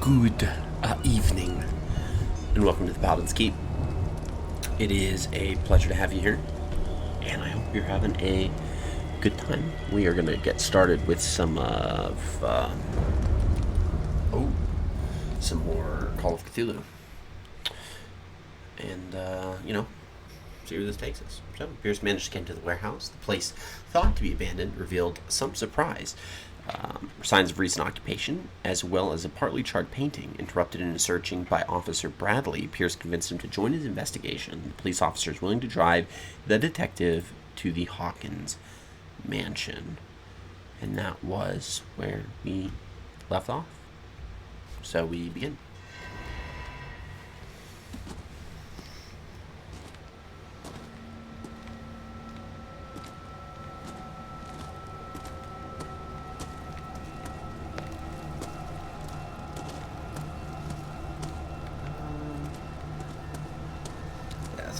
Good evening, and welcome to the Paladin's Keep. It is a pleasure to have you here, and I hope you're having a good time. We are going to get started with some some more Call of Cthulhu, and see where this takes us. So, Pierce managed to get into the warehouse. The place, thought to be abandoned, revealed some surprise. Signs of recent occupation, as well as a partly charred painting. Interrupted in his searching by Officer Bradley, Pierce convinced him to join his investigation. The police officer is willing to drive the detective to the Hawkins mansion. And that was where we left off. So we begin.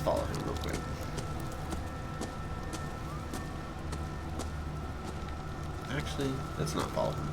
Follow him real quick. Actually, let's not follow him.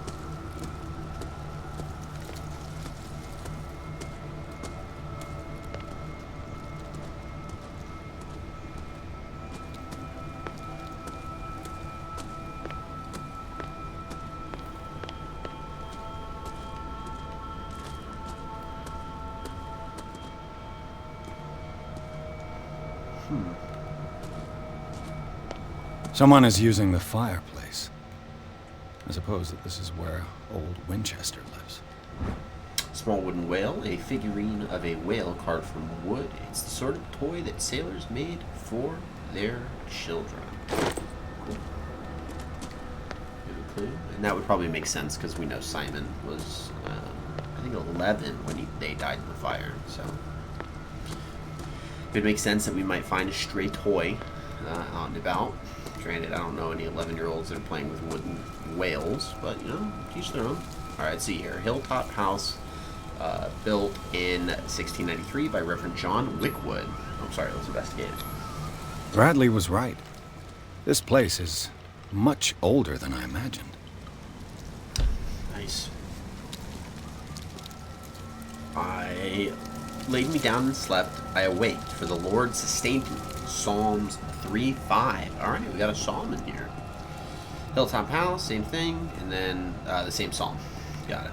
Someone is using the fireplace. I suppose that this is where old Winchester lives. Small wooden whale, a figurine of a whale carved from wood. It's the sort of toy that sailors made for their children. Cool. Give a clue. And that would probably make sense because we know Simon was, I think, 11 when they died in the fire. So it would make sense that we might find a stray toy out and about. Granted, I don't know any 11-year-olds that are playing with wooden whales, but, teach their own. All right, let's see here. Hilltop House, built in 1693 by Reverend John Wickwood. I'm sorry, let's investigate it. Bradley was right. This place is much older than I imagined. Nice. I laid me down and slept. I awaked, for the Lord sustained me. Psalms 3:5. All right, we got a psalm in here. Hilltop House, same thing, and then the same psalm. Got it.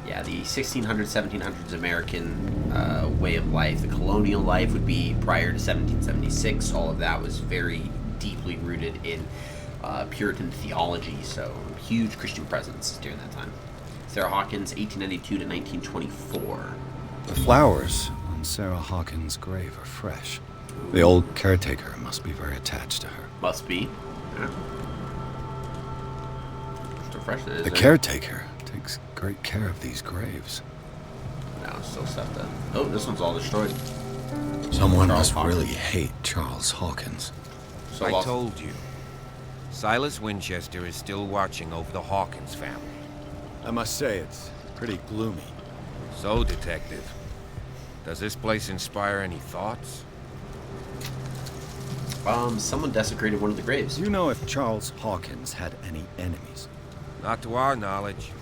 Yeah, the 1600s, 1700s American way of life. The colonial life would be prior to 1776. All of that was very deeply rooted in Puritan theology, so huge Christian presence during that time. Sarah Hawkins, 1892 to 1924. The flowers on Sarah Hawkins' grave are fresh. The old caretaker must be very attached to her. Must be. Yeah. So fresh it is. The caretaker takes great care of these graves. No, still stuff that. Oh, this one's all destroyed. Someone must really hate Charles Hawkins. So I told you. Silas Winchester is still watching over the Hawkins family. I must say, it's pretty gloomy. So, Detective, does this place inspire any thoughts? Someone desecrated one of the graves. Do you know if Charles Hawkins had any enemies? Not to our knowledge.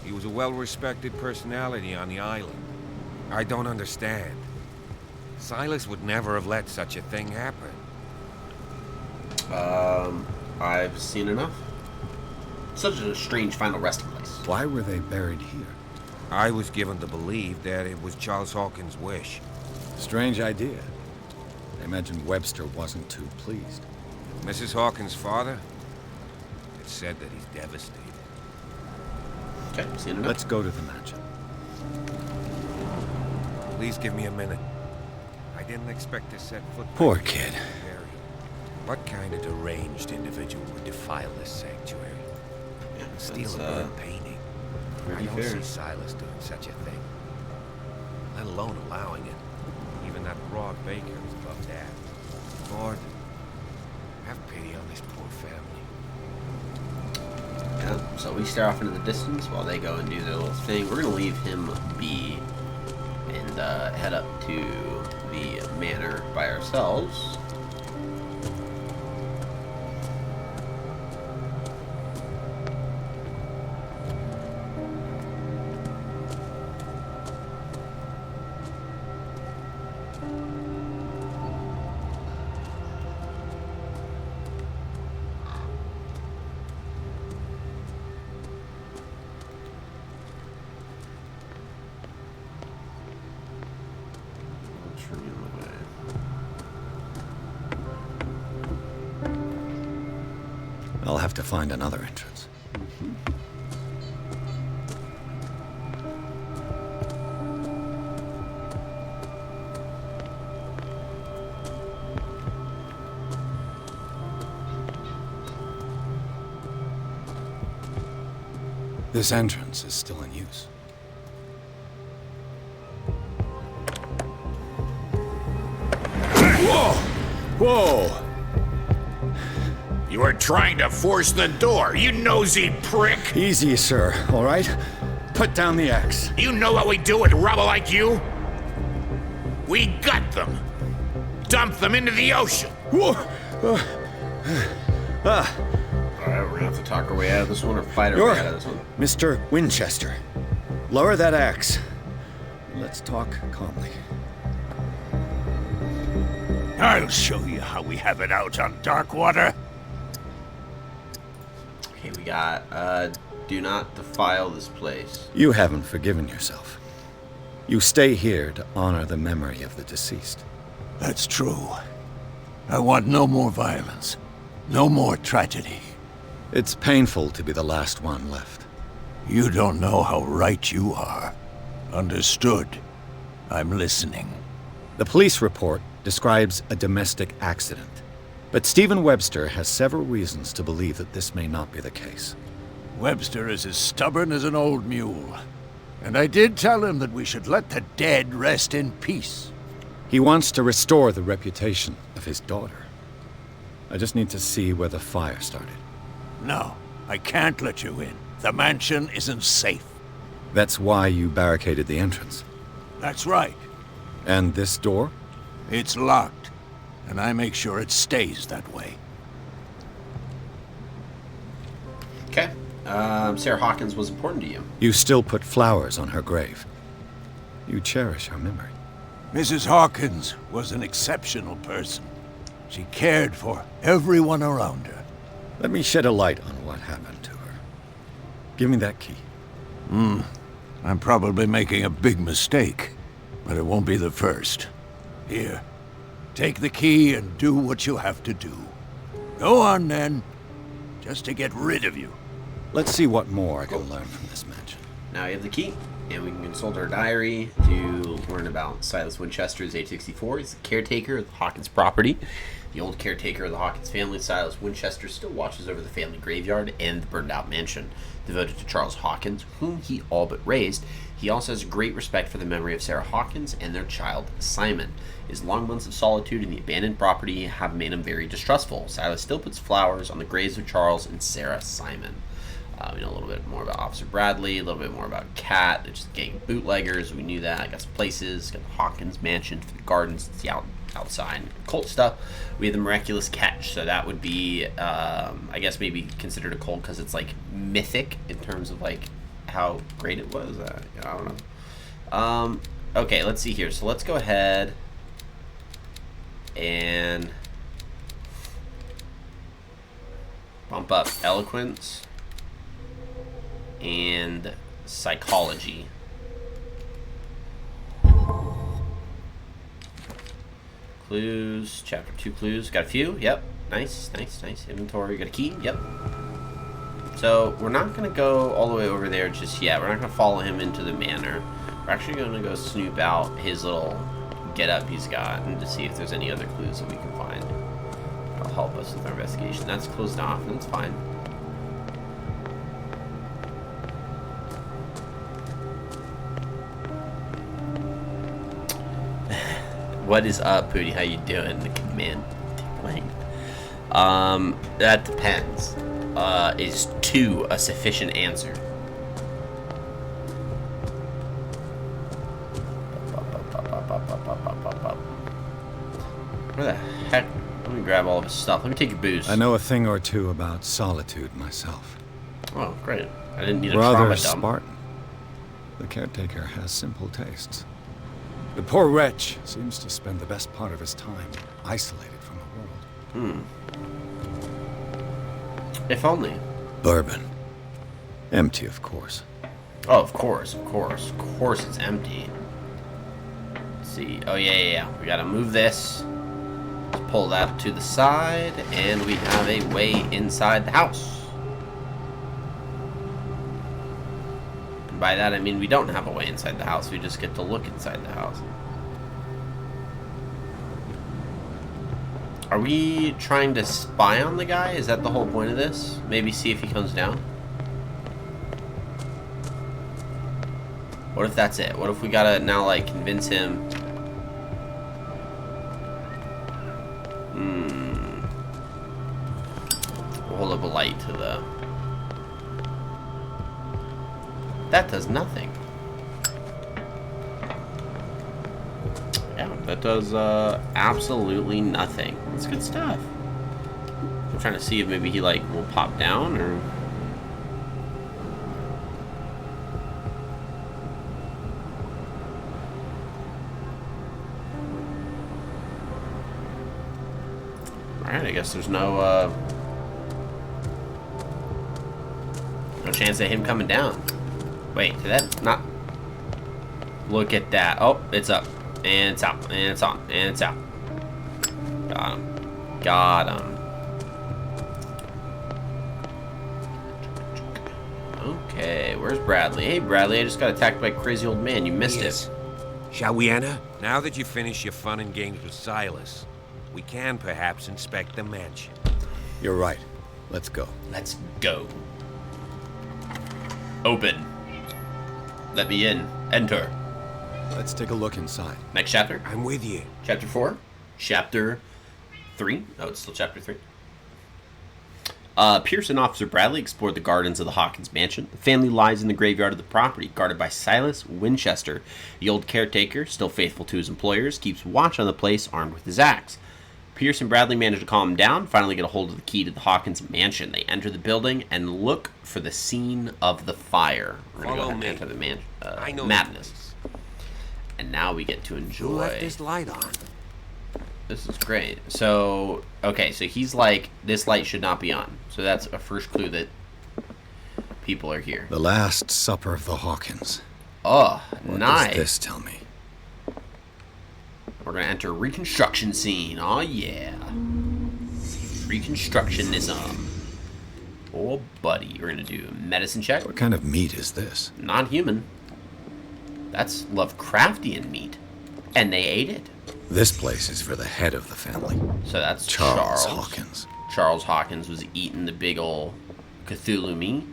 He was a well-respected personality on the island. I don't understand. Silas would never have let such a thing happen. I've seen enough. Such a strange final resting place. Why were they buried here? I was given to believe that it was Charles Hawkins' wish. Strange idea. I imagine Webster wasn't too pleased. Mrs. Hawkins' father? It's said that he's devastated. Okay, seen enough. Let's go to the mansion. Please give me a minute. I didn't expect to set foot. Poor kid. What kind of deranged individual would defile this sanctuary? Yeah, Steal a burnt painting? I don't see Silas doing such a thing. Let alone allowing it. Even that broad baker is above that. Lord, have pity on this poor family. Yeah, so we stare off into the distance while they go and do their little thing. We're going to leave him be and head up to the manor by ourselves. I'll have to find another entrance. This entrance is still in use. Whoa! Whoa! You are trying to force the door, you nosy prick! Easy, sir, all right? Put down the axe. You know what we do with rubble like you? We gut them. Dump them into the ocean. Whoa! Alright, we're gonna have to talk our way out of this one or fight our way out of this one. Mr. Winchester, lower that axe. Let's talk calmly. I'll show you how we have it out on Darkwater. Okay, we got, do not defile this place. You haven't forgiven yourself. You stay here to honor the memory of the deceased. That's true. I want no more violence. No more tragedy. It's painful to be the last one left. You don't know how right you are. Understood. I'm listening. The police report describes a domestic accident, but Stephen Webster has several reasons to believe that this may not be the case. Webster is as stubborn as an old mule. And I did tell him that we should let the dead rest in peace. He wants to restore the reputation of his daughter. I just need to see where the fire started. No, I can't let you in. The mansion isn't safe. That's why you barricaded the entrance. That's right. And this door? It's locked, and I make sure it stays that way. Okay. Sarah Hawkins was important to you. You still put flowers on her grave. You cherish her memory. Mrs. Hawkins was an exceptional person. She cared for everyone around her. Let me shed a light on what happened to her. Give me that key. I'm probably making a big mistake, but it won't be the first. Here, take the key and do what you have to do. Go on, then. Just to get rid of you. Let's see what more I can learn from this mansion. Now you have the key, and we can consult our diary to learn about Silas Winchester, is age 64. He's the caretaker of the Hawkins property. The old caretaker of the Hawkins family, Silas Winchester, still watches over the family graveyard and the burned-out mansion devoted to Charles Hawkins, whom he all but raised. He also has great respect for the memory of Sarah Hawkins and their child, Simon. His long months of solitude in the abandoned property have made him very distrustful. Silas still puts flowers on the graves of Charles and Sarah Simon. We know a little bit more about Officer Bradley, a little bit more about Kat. They're just a gang of bootleggers. We knew that. Got some places. Got the Hawkins mansion for the gardens. It's the outside cult stuff. We have the miraculous catch. So that would be, I guess, maybe considered a cult because it's like mythic in terms of like how great it was. I don't know. Okay, let's see here. So let's go ahead and bump up eloquence and psychology. Clues, chapter 2 clues. Got a few, yep. Nice. Inventory, got a key, yep. So, we're not going to go all the way over there just yet. We're not going to follow him into the manor. We're actually going to go snoop out his little get-up he's got and to see if there's any other clues that we can find. That'll help us with our investigation. That's closed off, and that's fine. What is up, Pooty? How you doing? The command tickling. That depends. Is 2 a sufficient answer? Where the heck? Let me grab all of his stuff. Let me take your booze. I know a thing or two about solitude myself. Oh, great. I didn't need a Rather trauma dump. Spartan. The caretaker has simple tastes. The poor wretch seems to spend the best part of his time isolated from the world. If only. Bourbon. Empty, of course. Oh, of course. Of course it's empty. Let's see. Oh, yeah. We gotta move this. Let's pull that to the side, and we have a way inside the house. And by that, I mean we don't have a way inside the house. We just get to look inside the house. Are we trying to spy on the guy? Is that the whole point of this? Maybe see if he comes down? What if that's it? What if we gotta now, like, convince him? We'll hold up a light to the... That does nothing. Yeah, that does absolutely nothing. That's good stuff. I'm trying to see if maybe he, like, will pop down, or... Alright, I guess there's no chance of him coming down. Wait, did that not... Look at that. Oh, it's up. And it's out. And it's on. And it's out. Got him. Got him. Okay, where's Bradley? Hey, Bradley, I just got attacked by a crazy old man. You missed it. Shall we enter? Now that you finish your fun and games with Silas, we can perhaps inspect the mansion. You're right. Let's go. Let's go. Open. Let me in. Enter. Let's take a look inside. Next chapter? I'm with you. Chapter 4? Chapter 3? Oh, it's still chapter 3. Pierce and Officer Bradley explored the gardens of the Hawkins mansion. The family lies in the graveyard of the property, guarded by Silas Winchester. The old caretaker, still faithful to his employers, keeps watch on the place armed with his axe. Pierce and Bradley manage to calm him down, finally get a hold of the key to the Hawkins mansion. They enter the building and look for the scene of the fire. We're going to go ahead and enter the madness. And now we get to enjoy. Who left this light on? This is great. So, okay, so he's like, this light should not be on. So that's a first clue that people are here. The Last Supper of the Hawkins. Oh, What nice. does this tell me? We're going to enter reconstruction scene. Oh, yeah. Reconstructionism. Oh, buddy. We're going to do medicine check. What kind of meat is this? Non-human. That's Lovecraftian meat. And they ate it. This place is for the head of the family. So that's Charles Hawkins. Charles Hawkins was eating the big ol' Cthulhu meat.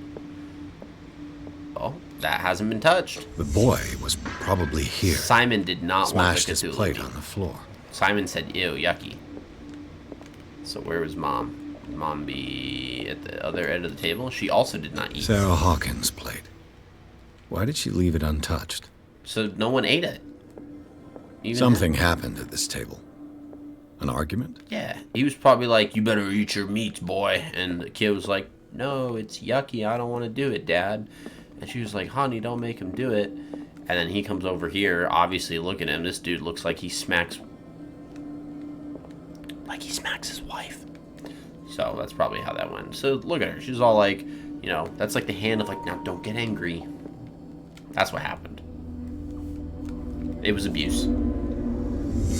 Oh, that hasn't been touched. The boy was probably here. Simon did not want Smashed the his Cthulhu plate meat. on the floor. Simon said, ew, yucky. So where was Mom? Mom be at the other end of the table? She also did not eat. Sarah Hawkins' plate. Why did she leave it untouched? So no one ate it. Even Something happened at this table. An argument? Yeah. He was probably like, you better eat your meats, boy. And the kid was like, no, it's yucky. I don't want to do it, Dad. And she was like, honey, don't make him do it. And then he comes over here, obviously look at him. This dude looks like he smacks his wife. So that's probably how that went. So look at her. She's all like, you know, that's like the hand of like, now don't get angry. That's what happened. It was abuse.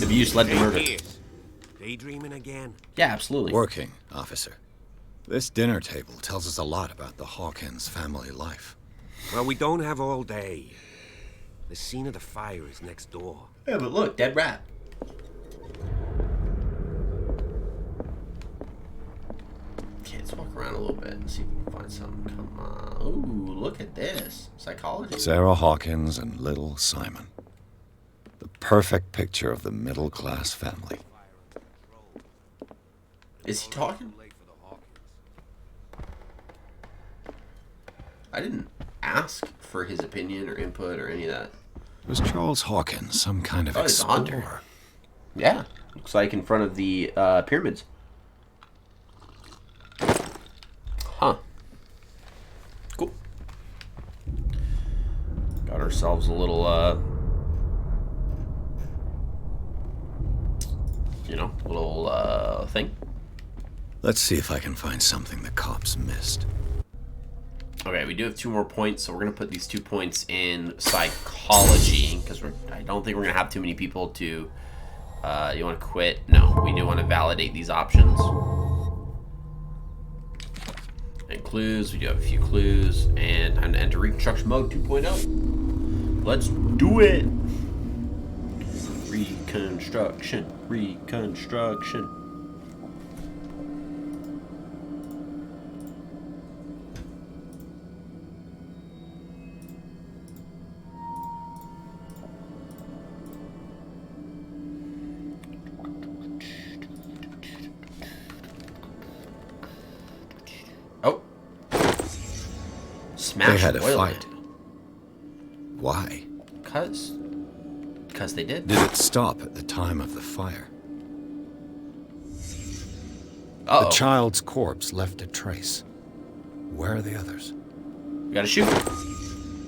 Abuse led to murder. Daydreaming again? Yeah, absolutely. Working, officer. This dinner table tells us a lot about the Hawkins family life. Well, we don't have all day. The scene of the fire is next door. Yeah, but look, dead rat. Okay, let's walk around a little bit and see if we can find something. Come on. Ooh, look at this. Psychology. Sarah Hawkins and little Simon. The perfect picture of the middle-class family. Is he talking? I didn't ask for his opinion or input or any of that. Was Charles Hawkins some kind of Oh, he's a hunter. explorer? Yeah, looks like in front of the pyramids. Huh. Cool. Got ourselves a little, little thing. Let's see if I can find something the cops missed. Okay, we do have 2 more points, so we're going to put these 2 points in psychology, because I don't think we're going to have too many people to... you want to quit? No, we do want to validate these options. And clues, we do have a few clues, and time to enter Reconstruction Mode 2.0. Let's do it! Reconstruction, Reconstruction. Oh. Smash They had a oil fight. lamp. Why? Because they did. Did it stop at the time of the fire? Uh-oh. The child's corpse left a trace. Where are the others? We gotta shoot.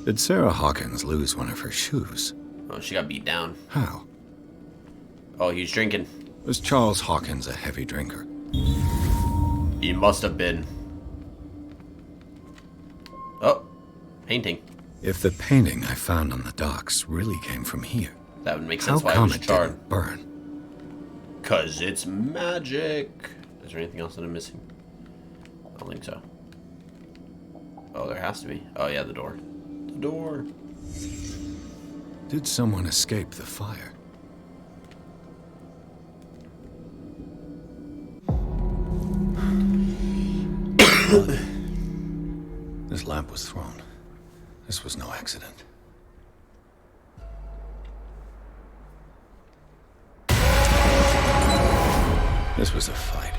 Did Sarah Hawkins lose one of her shoes? Oh, she got beat down. How? Oh, he was drinking. Was Charles Hawkins a heavy drinker? He must have been. Oh, painting. If the painting I found on the docks really came from here, That would make how sense why it come was it charred. didn't burn? 'Cause it's magic. Is there anything else that I'm missing? I don't think so. Oh, there has to be. Oh, yeah, the door. The door. Did someone escape the fire? This lamp was thrown. This was no accident. This was a fight.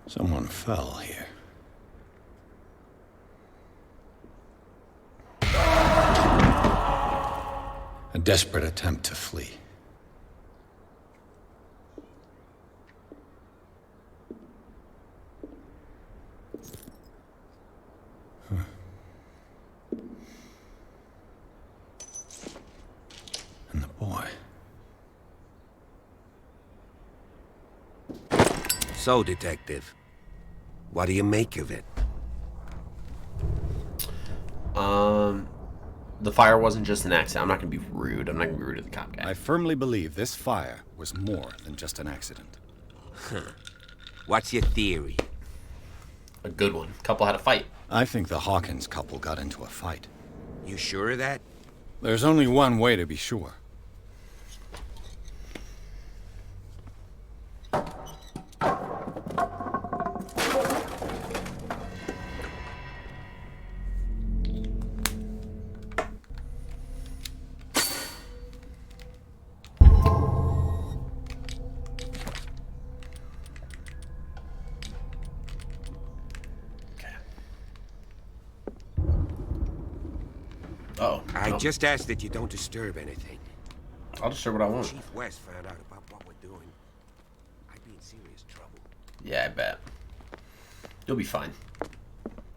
Someone fell here. A desperate attempt to flee. And the boy. So, Detective, what do you make of it? The fire wasn't just an accident. I'm not gonna be rude. I'm not gonna be rude to the cop guy. I firmly believe this fire was more than just an accident. What's your theory? A good one. Couple had a fight. I think the Hawkins couple got into a fight. You sure of that? There's only one way to be sure. Oh. I no. just ask that you don't disturb anything. I'll just show what I want. Chief West found out about what we're doing. I'd be in serious trouble. Yeah, I bet. You'll be fine.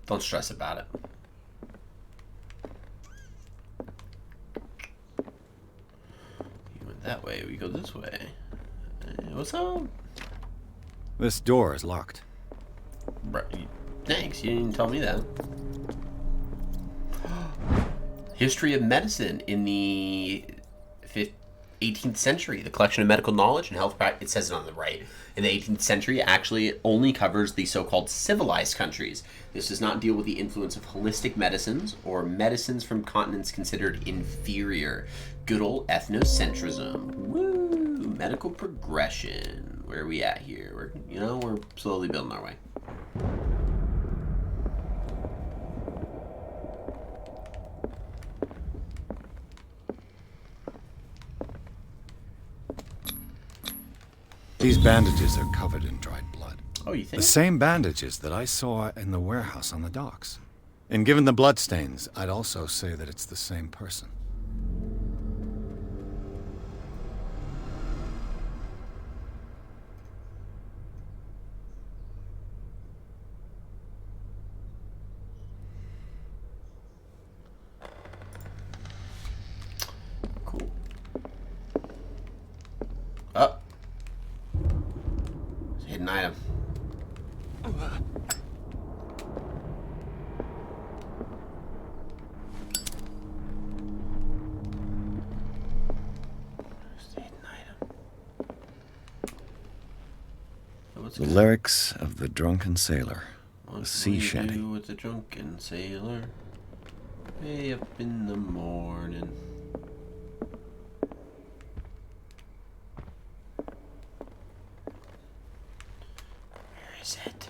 Don't stress about it. You went that way, we go this way. Hey, what's up? This door is locked. Thanks, you didn't tell me that. History of medicine in the 18th century. The collection of medical knowledge and health practice, it says it on the right, in the 18th century actually only covers the so-called civilized countries. This does not deal with the influence of holistic medicines or medicines from continents considered inferior. Good old ethnocentrism. Woo! Medical progression. Where are we at here? We're slowly building our way. These bandages are covered in dried blood. Oh, you The think? same bandages that I saw in the warehouse on the docks. And given the bloodstains, I'd also say that it's the same person. Cool. Up. Hidden item. Hidden item. So what's The lyrics of the drunken sailor. A sea shanty. do with the drunken sailor? Way up in the morning. Where is it?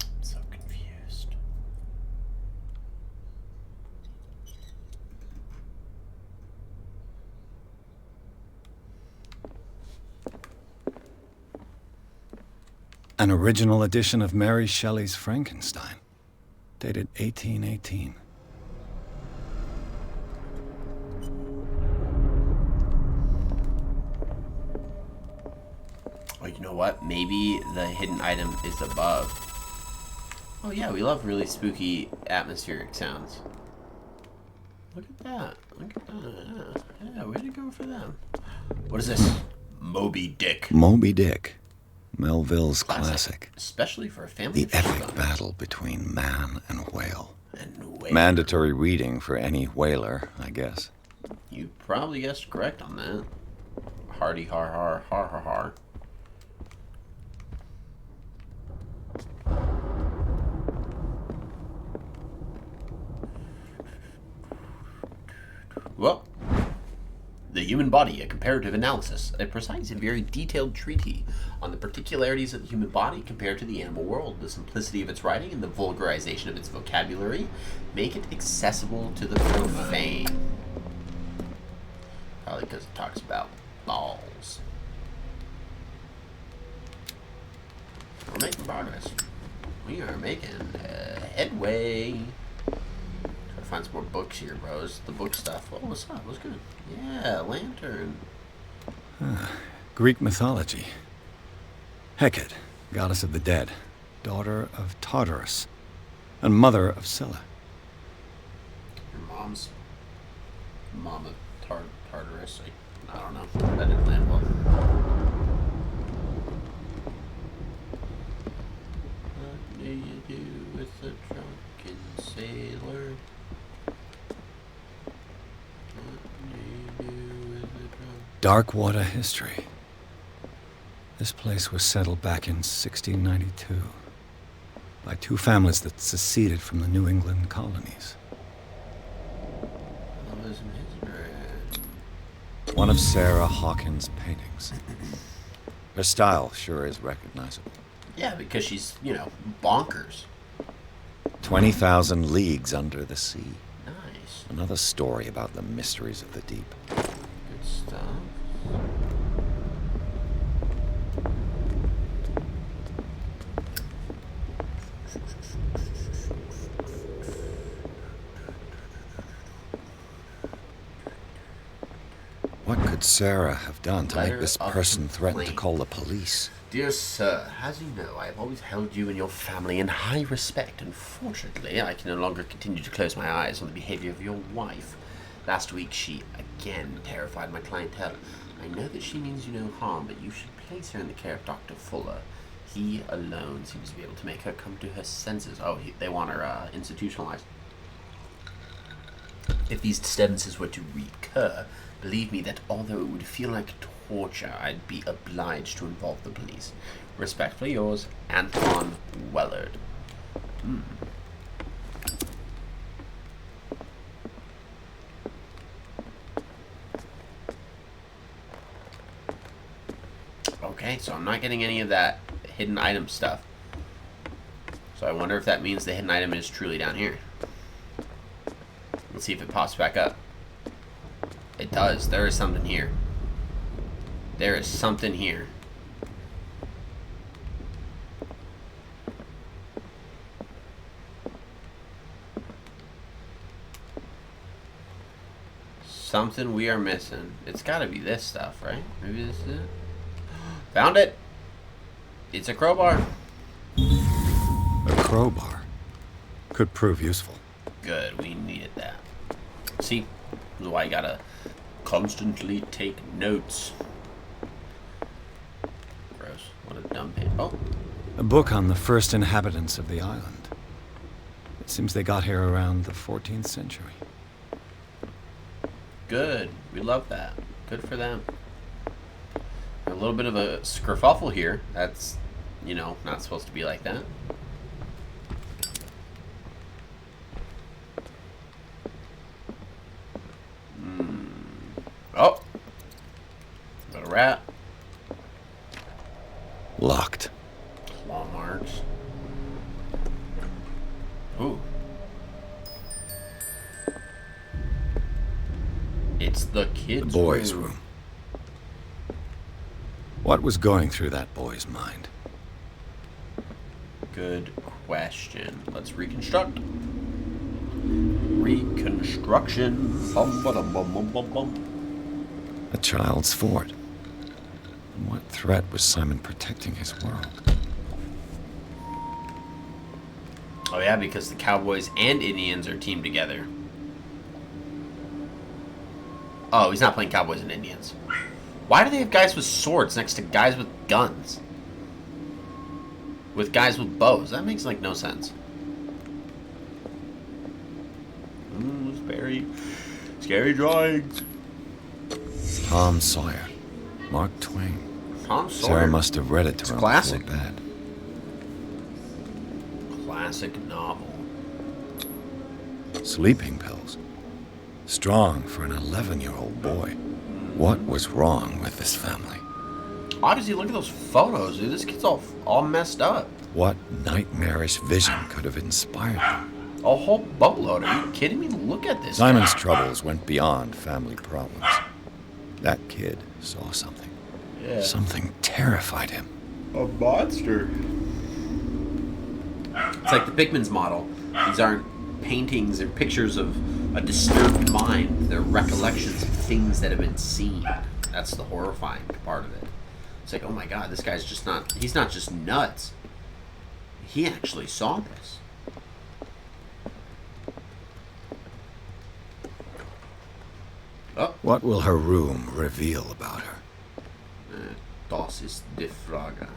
I'm so confused. An original edition of Mary Shelley's Frankenstein. dated 1818. Oh, you know what? Maybe the hidden item is above. Oh yeah, we love really spooky atmospheric sounds. Look at that. Look at that. Yeah, way to go for them. What is this? Moby Dick. Moby Dick. Melville's classic. Especially for a family. The epic battle between man and whale. And whale. Mandatory reading for any whaler, I guess. You probably guessed correct on that. Hardy har har har har har. Well, The Human Body, a comparative analysis, a precise and very detailed treatise on the particularities of the human body compared to the animal world. The simplicity of its writing and the vulgarization of its vocabulary make it accessible to the profane. Probably because it talks about balls. We're making progress. We are making headway. Try to find some more books here, bros. The book stuff. Oh, what's up? What's good? Yeah, lantern. Greek mythology. Hecate, goddess of the dead, daughter of Tartarus, and mother of Scylla. Your mom's mom of Tartarus. I don't know. That didn't land well. What do you do with a drunken sailor? Darkwater history. This place was settled back in 1692 by two families that seceded from the New England colonies. One of Sarah Hawkins' paintings. Her style sure is recognizable. Yeah, because she's, bonkers. 20,000 Leagues Under the Sea. Nice. Another story about the mysteries of the deep. Good stuff. What could Sarah have done to Letter make this of person threaten to complaint. call the police? Dear sir, as you know, I have always held you and your family in high respect. Unfortunately, I can no longer continue to close my eyes on the behavior of your wife. Last week, she again terrified my clientele. I know that she means you no harm, but you should place her in the care of Dr. Fuller. He alone seems to be able to make her come to her senses. Oh, they want her institutionalized. If these disturbances were to recur, believe me that although it would feel like torture, I'd be obliged to involve the police. Respectfully yours, Anton Wellard. Okay, so I'm not getting any of that hidden item stuff. So I wonder if that means the hidden item is truly down here. Let's see if it pops back up. It does. There is something here. There is something here. Something we are missing. It's gotta be this stuff, right? Maybe this is it? Found it! It's a crowbar. A crowbar could prove useful. Good, we needed that. See? This is why you gotta constantly take notes. Gross. What a dumb pain. Oh. A book on the first inhabitants of the island. It seems they got here around the 14th century. Good. We love that. Good for them. A little bit of a skerfuffle here. That's, not supposed to be like that. Oh! Got a rat. Locked. Claw marks. Ooh. It's the kids' The boys' room. What was going through that boy's mind? Good question. Let's reconstruct. Reconstruction. Bum, ba-dum, bum, bum, bum, bum. A child's fort. From what threat was Simon protecting his world? Oh yeah, because the Cowboys and Indians are teamed together. Oh, he's not playing Cowboys and Indians. Why do they have guys with swords next to guys with guns? With guys with bows? That makes, like, no sense. Very scary drawings. Tom Sawyer. Mark Twain. Tom Sawyer. Sarah must have read it to It's her classic. before bed. Classic novel. Sleeping pills. Strong for an 11-year-old boy. What was wrong with this family? Obviously, look at those photos, dude. This kid's all messed up. What nightmarish vision could have inspired them? A whole boatload. Are you kidding me? Look at this. Simon's guy. troubles went beyond family problems. That kid saw something. Yeah. Something terrified him. A monster. It's like the Pickman's model. These aren't paintings or pictures of a disturbed mind. They're recollections of things that have been seen. That's the horrifying part of it. It's like, oh my god, this guy's just not... He's not just nuts. He actually saw this. Oh. What will her room reveal about her? Das ist die Frage.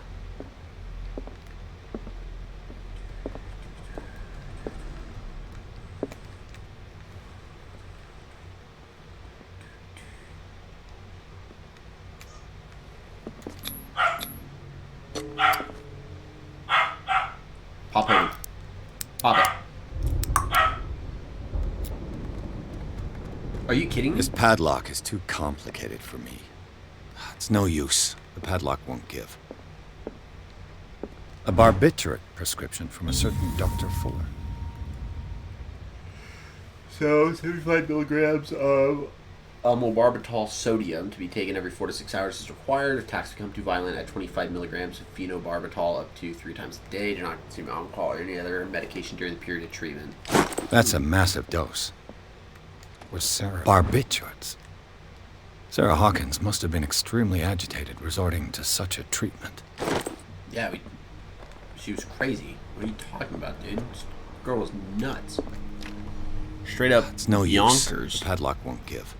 Pop it. Pop it. Are you kidding me? This padlock is too complicated for me. It's no use. The padlock won't give. A barbiturate prescription from a certain Dr. Fuller. So, 75 milligrams of amylbarbital sodium to be taken every 4 to 6 hours is required. If attacks become too violent, add 25 milligrams of phenobarbital up to 3 times a day. Do not consume alcohol or any other medication during the period of treatment. That's a massive dose. Was Sarah barbiturates? Sarah Hawkins must have been extremely agitated resorting to such a treatment. Yeah, she was crazy. What are you talking about, dude? This girl was nuts. Straight up It's no use. yonkers. The padlock won't give.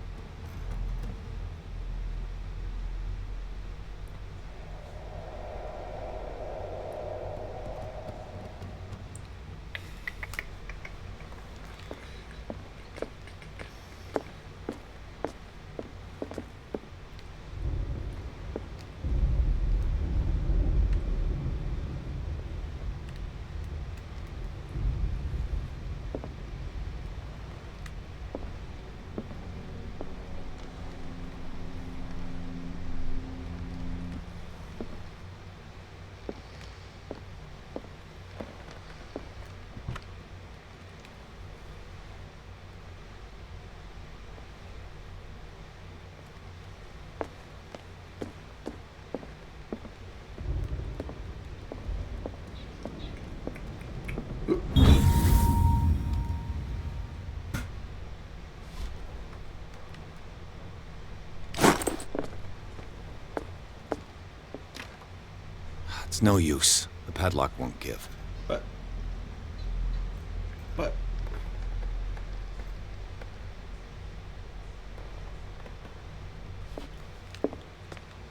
It's no use. The padlock won't give. But.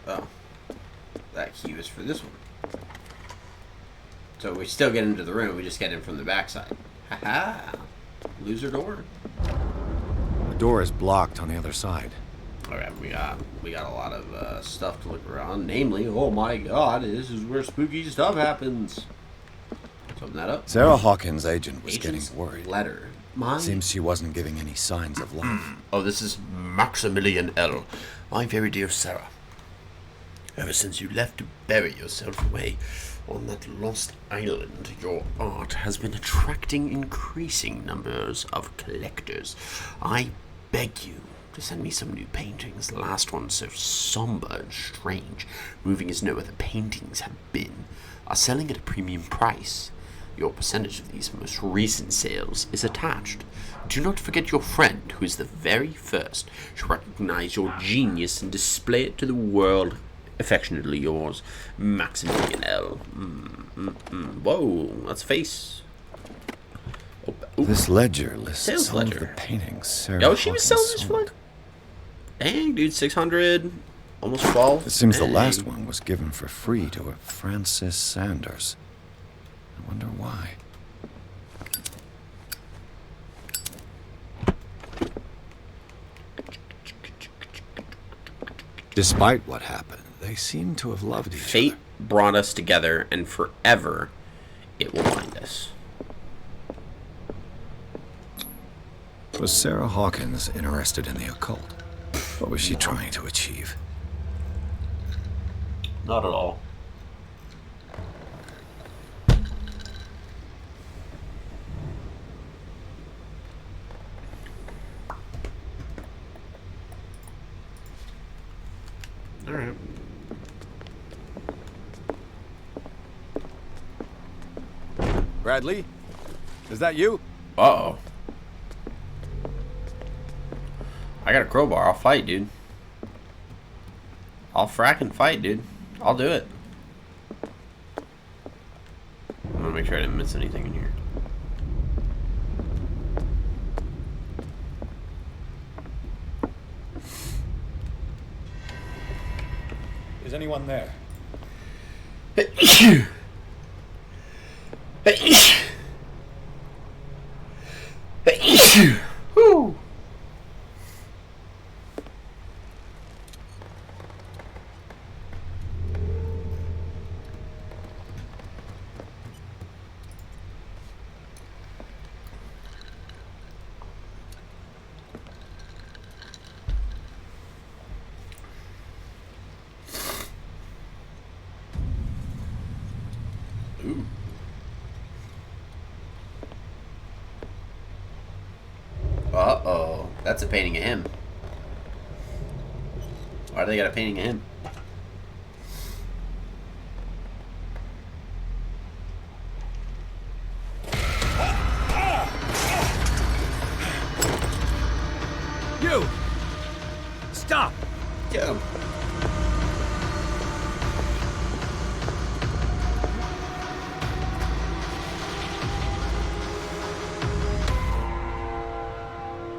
Oh. That key was for this one. So we still get into the room, we just get in from the backside. Haha. Loser door. The door is blocked on the other side. Alright, we got a lot of stuff to look around. Namely, oh my god, this is where spooky stuff happens. Let's open that up. Sarah Hawkins' agent was Agent's getting worried. letter. Seems she wasn't giving any signs of life. Oh, this is Maximilian L. My very dear Sarah. Ever since you left to bury yourself away on that lost island, your art has been attracting increasing numbers of collectors. I beg you to send me some new paintings. The last one so somber and strange, moving as no other paintings have been, are selling at a premium price. Your percentage of these most recent sales is attached. Do not forget your friend, who is the very first to recognize your genius and display it to the world. Affectionately yours, Maximilian L. Whoa, that's a face. This ledger lists Sales all of ledger. the paintings Sarah Yo, she was selling Hawkins this for sold. like, dang, dude, 600, almost 12. It seems the Dang. last one was given for free to a Francis Sanders. I wonder why. Despite what happened, they seem to have loved each Fate other. brought us together, and forever it will bind us. Was Sarah Hawkins interested in the occult? What was she trying to achieve? Not at all. All right. Bradley? Is that you? Uh-oh. I got a crowbar. I'll fight, dude. I'll fracking fight, dude. I'll do it. I'm gonna make sure I didn't miss anything in here. Is anyone there? Whew. Ooh. Uh-oh. That's a painting of him. Why do they got a painting of him? You! Stop! Get him.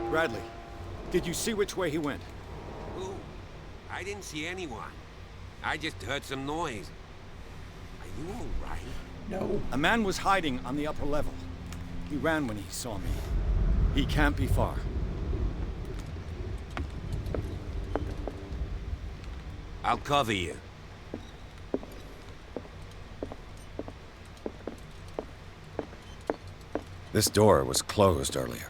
Bradley, did you see which way he went? Ooh, I didn't see anyone. I just heard some noise. Are you all right? No. A man was hiding on the upper level. He ran when he saw me. He can't be far. I'll cover you. This door was closed earlier.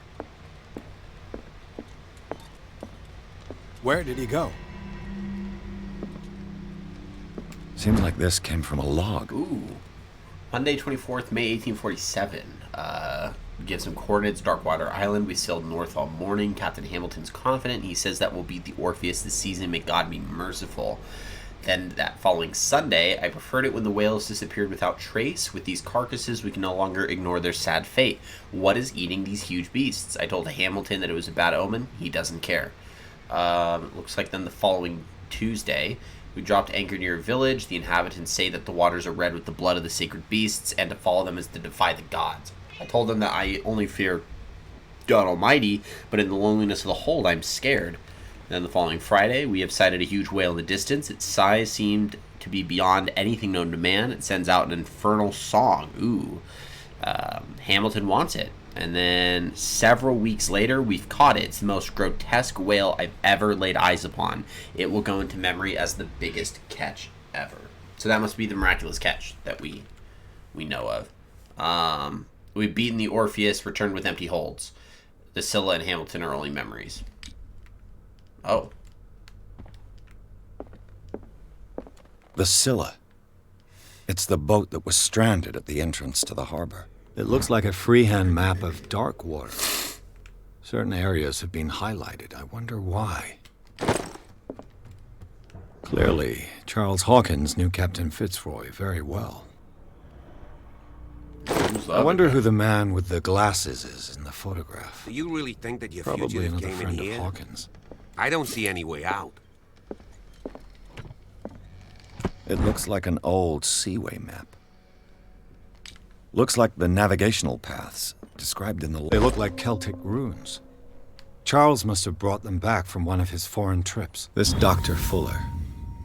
Where did he go? Seems like this came from a log. Ooh. Monday, 24th, May 1847. Give some coordinates. Darkwater Island. We sailed north all morning. Captain Hamilton's confident. He says that will be the Orpheus this season. May God be merciful. Then that following Sunday, I preferred it when the whales disappeared without trace. With these carcasses, we can no longer ignore their sad fate. What is eating these huge beasts? I told Hamilton that it was a bad omen. He doesn't care. Looks like then the following Tuesday, we dropped anchor near a village. The inhabitants say that the waters are red with the blood of the sacred beasts, and to follow them is to defy the gods. I told them that I only fear God Almighty, but in the loneliness of the hold, I'm scared. Then the following Friday, we have sighted a huge whale in the distance. Its size seemed to be beyond anything known to man. It sends out an infernal song. Ooh. Hamilton wants it. And then several weeks later, we've caught it. It's the most grotesque whale I've ever laid eyes upon. It will go into memory as the biggest catch ever. So that must be the miraculous catch that we know of. We've beaten the Orpheus, returned with empty holds. The Scylla and Hamilton are only memories. Oh. The Scylla. It's the boat that was stranded at the entrance to the harbor. It looks like a freehand map of dark water. Certain areas have been highlighted. I wonder why. Clearly, Charles Hawkins knew Captain Fitzroy very well. Who's I wonder who the man with the glasses is in the photograph. Do you really think that your Probably fugitive another came in friend of here? Hawkins. I don't see any way out. It looks like an old seaway map. Looks like the navigational paths described in the... They look like Celtic runes. Charles must have brought them back from one of his foreign trips. This Dr. Fuller,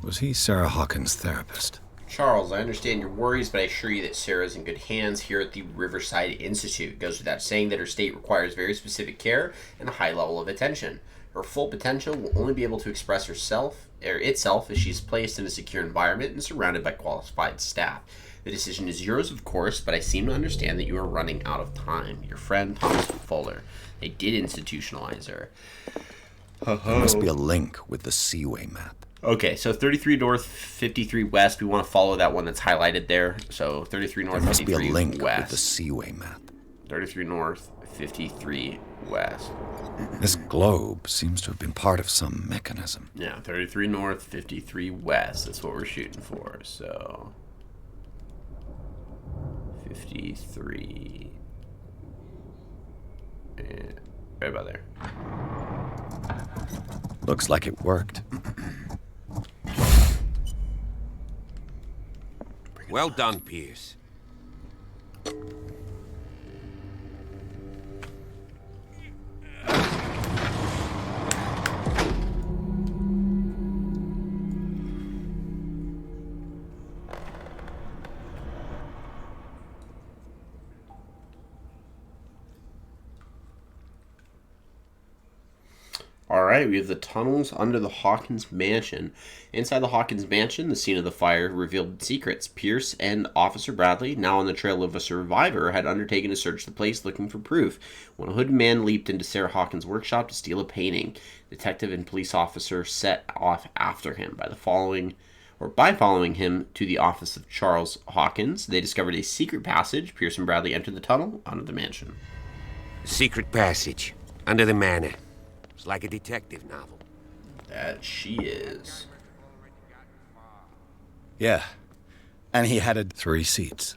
was he Sarah Hawkins' therapist? Charles, I understand your worries, but I assure you that Sarah's in good hands here at the Riverside Institute. It goes without saying that her state requires very specific care and a high level of attention. Her full potential will only be able to express herself or itself as she's placed in a secure environment and surrounded by qualified staff. The decision is yours, of course, but I seem to understand that you are running out of time. Your friend Thomas Fuller. They did institutionalize her. There must be a link with the seaway map. Okay, so 33 North, 53 West. We want to follow that one that's highlighted there. So 33 North, There must 53 be a link West. with the seaway map. 33 North, 53 West. This globe seems to have been part of some mechanism. Yeah, 33 North, 53 West. That's what we're shooting for. So 53. And right about there. Looks like it worked. Well done, Pierce. All right, we have the tunnels under the Hawkins mansion. Inside the Hawkins mansion, the scene of the fire revealed secrets. Pierce and Officer Bradley, now on the trail of a survivor, had undertaken to search the place looking for proof when a hooded man leaped into Sarah Hawkins' workshop to steal a painting. Detective and police officer set off after him. By following him to the office of Charles Hawkins, they discovered a secret passage. Pierce and Bradley entered the tunnel under the mansion. Secret passage under the manor. It's like a detective novel. That she is. Yeah. And he had 3 seats.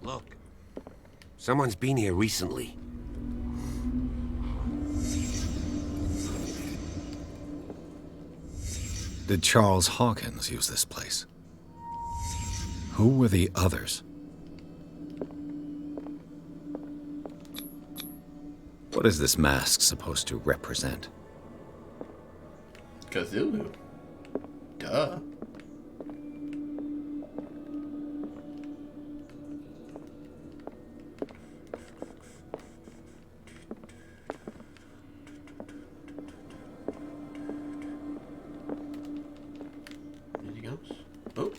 Look. Someone's been here recently. Did Charles Hawkins use this place? Who were the others? What is this mask supposed to represent? Cthulhu. Duh. Anything else? Oh.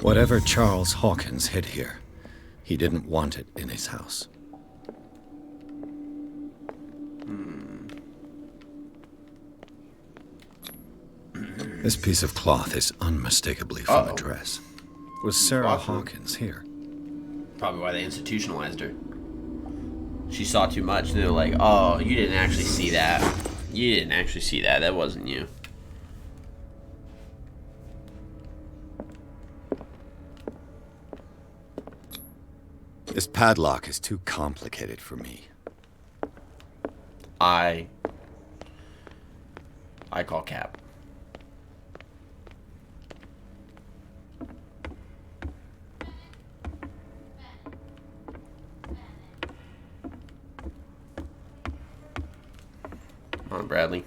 Whatever Charles Hawkins hid here, he didn't want it in his house. This piece of cloth is unmistakably from a dress. Was Sarah Hawkins here? Probably why they institutionalized her. She saw too much, and they're like, oh, you didn't actually see that. You didn't actually see that. That wasn't you. This padlock is too complicated for me. I call cap. Come on, Bradley.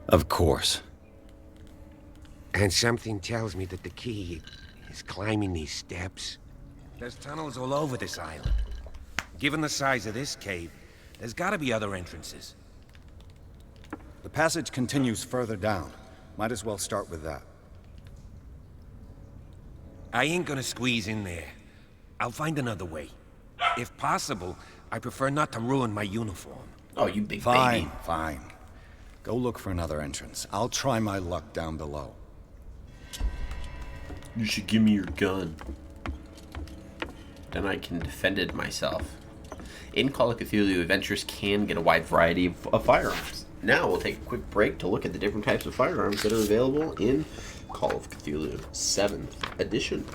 Of course. And something tells me that the key is climbing these steps. There's tunnels all over this island. Given the size of this cave, there's gotta be other entrances. The passage continues further down. Might as well start with that. I ain't gonna squeeze in there. I'll find another way. If possible, I prefer not to ruin my uniform. Oh, you big Fine, baby. fine. Go look for another entrance. I'll try my luck down below. You should give me your gun. Then I can defend it myself. In Call of Cthulhu, adventurers can get a wide variety of firearms. Now we'll take a quick break to look at the different types of firearms that are available in Call of Cthulhu 7th Edition.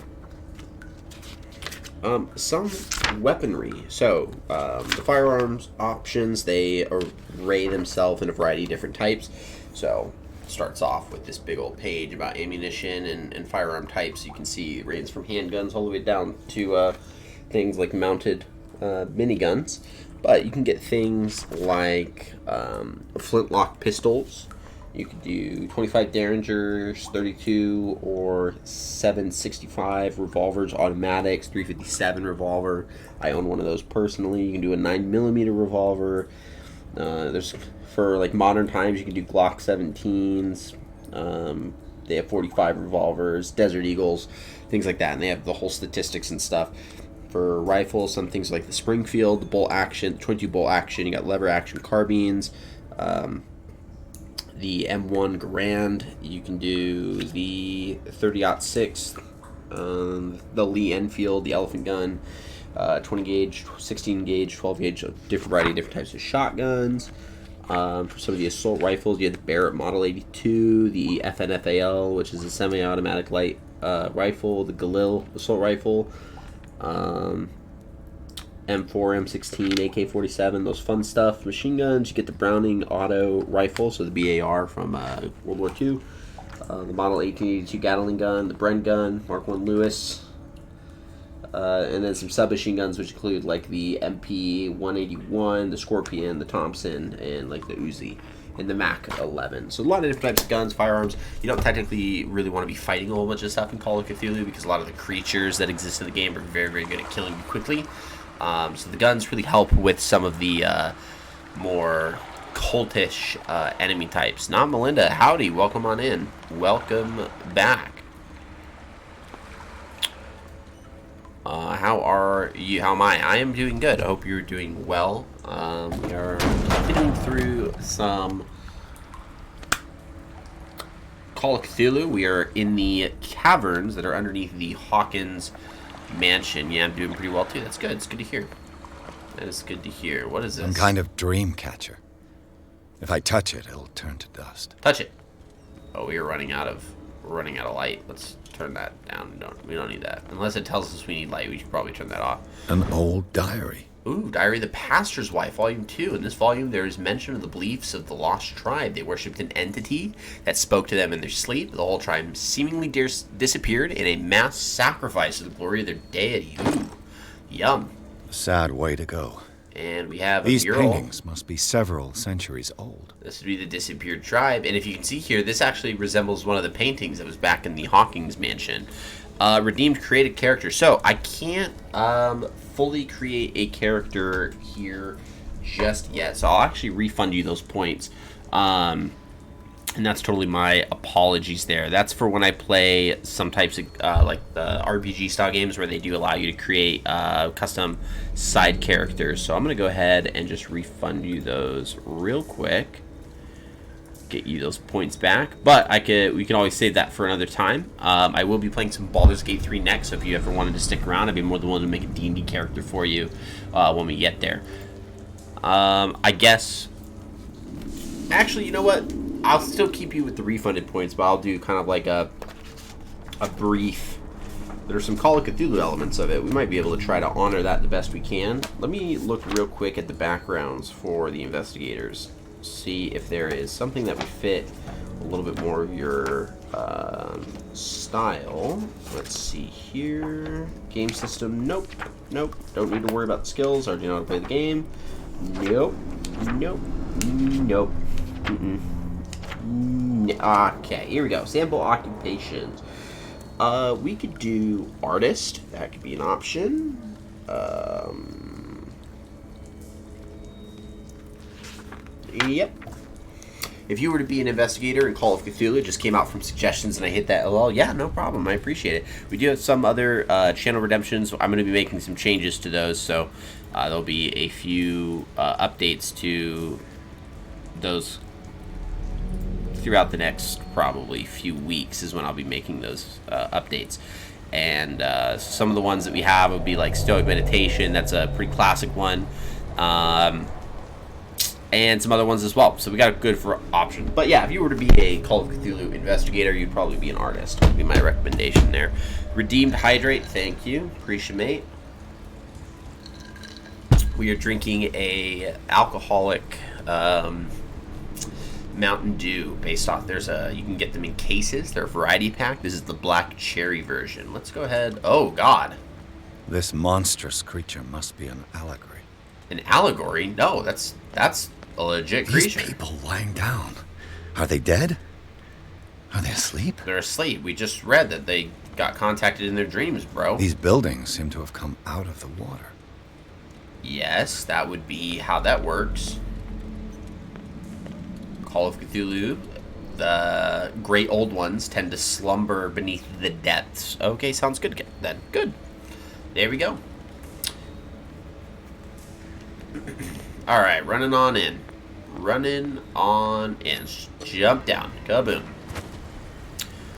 Some weaponry. So, the firearms options, they array themselves in a variety of different types. So, it starts off with this big old page about ammunition and firearm types. You can see it ranges from handguns all the way down to things like mounted miniguns. But you can get things like flintlock pistols. You could do 25 Derringers, 32 or 7.65 revolvers, automatics, 357 revolver. I own one of those personally. You can do a 9mm revolver. There's for like modern times, you can do Glock 17s. They have 45 revolvers, Desert Eagles, things like that, and they have the whole statistics and stuff. For rifles, some things like the Springfield, the bolt action, 22 bolt action. You got lever action carbines. The M1 Garand, you can do the 30-06, the Lee Enfield, the Elephant Gun, 20 gauge, 16 gauge, 12 gauge, a different variety of different types of shotguns. For some of the assault rifles, you have the Barrett Model 82, the FNFAL, which is a semi-automatic light rifle, the Galil assault rifle, M4, M16, AK-47, those fun stuff. Machine guns, you get the Browning auto rifle, so the BAR from World War II. The Model 1882 Gatling gun, the Bren gun, Mark I Lewis. And then some submachine guns, which include like the MP-181, the Scorpion, the Thompson, and like the Uzi. And the MAC-11. So a lot of different types of guns, firearms. You don't technically really want to be fighting a whole bunch of stuff in Call of Cthulhu because a lot of the creatures that exist in the game are very, very good at killing you quickly. So the guns really help with some of the more cultish enemy types. Not Melinda, howdy, welcome on in. Welcome back. How are you? How am I? I am doing good. I hope you're doing well. We are continuing through some Call of Cthulhu. We are in the caverns that are underneath the Hawkins mansion. Yeah, I'm doing pretty well too. That's good. It's good to hear. That is good to hear. What is this? Some kind of dream catcher. If I touch it, it'll turn to dust. Touch it. Oh, we're running out of light. Let's turn that down. We don't need that. Unless it tells us we need light, we should probably turn that off. An old diary. Ooh, Diary of the Pastor's Wife, Volume 2. In this volume, there is mention of the beliefs of the lost tribe. They worshipped an entity that spoke to them in their sleep. The whole tribe seemingly disappeared in a mass sacrifice to the glory of their deity. Ooh, yum. A sad way to go. And we have These a mural. paintings must be several centuries old. This would be the disappeared tribe. And if you can see here, this actually resembles one of the paintings that was back in the Hawkins mansion. Redeemed created character. So I can't fully create a character here just yet. So I'll actually refund you those points. And that's totally my apologies there. That's for when I play some types of like the RPG style games where they do allow you to create custom side characters. So I'm going to go ahead and just refund you those real quick. Get you those points back, but we can always save that for another time. I will be playing some Baldur's Gate 3 next, so if you ever wanted to stick around, I'd be more than willing to make a D&D character for you when we get there. I guess, actually, you know what? I'll still keep you with the refunded points, but I'll do kind of like a brief. There's some Call of Cthulhu elements of it. We might be able to try to honor that the best we can. Let me look real quick at the backgrounds for the investigators. See if there is something that would fit a little bit more of your style. Let's see here. Game system, nope. Don't need to worry about the skills. Already know how to play the game. Nope. Okay, here we go. Sample occupations. We could do artist. That could be an option. Yep. If you were to be an investigator in Call of Cthulhu, it just came out from suggestions and I hit that LL. Yeah, no problem. I appreciate it. We do have some other channel redemptions. I'm going to be making some changes to those, so there'll be a few updates to those throughout the next probably few weeks is when I'll be making those updates. And some of the ones that we have would be like Stoic Meditation. That's a pretty classic one. And some other ones as well. So we got a good for option. But yeah, if you were to be a Call of Cthulhu investigator, you'd probably be an artist. Would be my recommendation there. Redeemed Hydrate, thank you. Appreciate. We are drinking a alcoholic Mountain Dew based off. You can get them in cases. They're a variety pack. This is the black cherry version. Let's go ahead. Oh God. This monstrous creature must be an allegory. An allegory? No, that's a legit creature. These people lying down. Are they dead? Are they asleep? They're asleep. We just read that they got contacted in their dreams, bro. These buildings seem to have come out of the water. Yes, that would be how that works. Call of Cthulhu. The great old ones tend to slumber beneath the depths. Okay, sounds good then. Good. There we go. Alright, running on in. Jump down. Kaboom.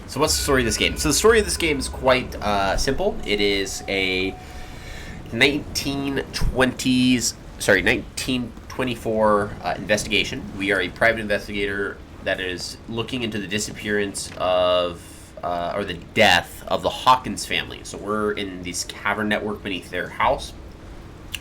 So what's the story of this game? So the story of this game is quite simple. It is a 1924 investigation. We are a private investigator that is looking into the disappearance of, or the death of the Hawkins family. So we're in this cavern network beneath their house.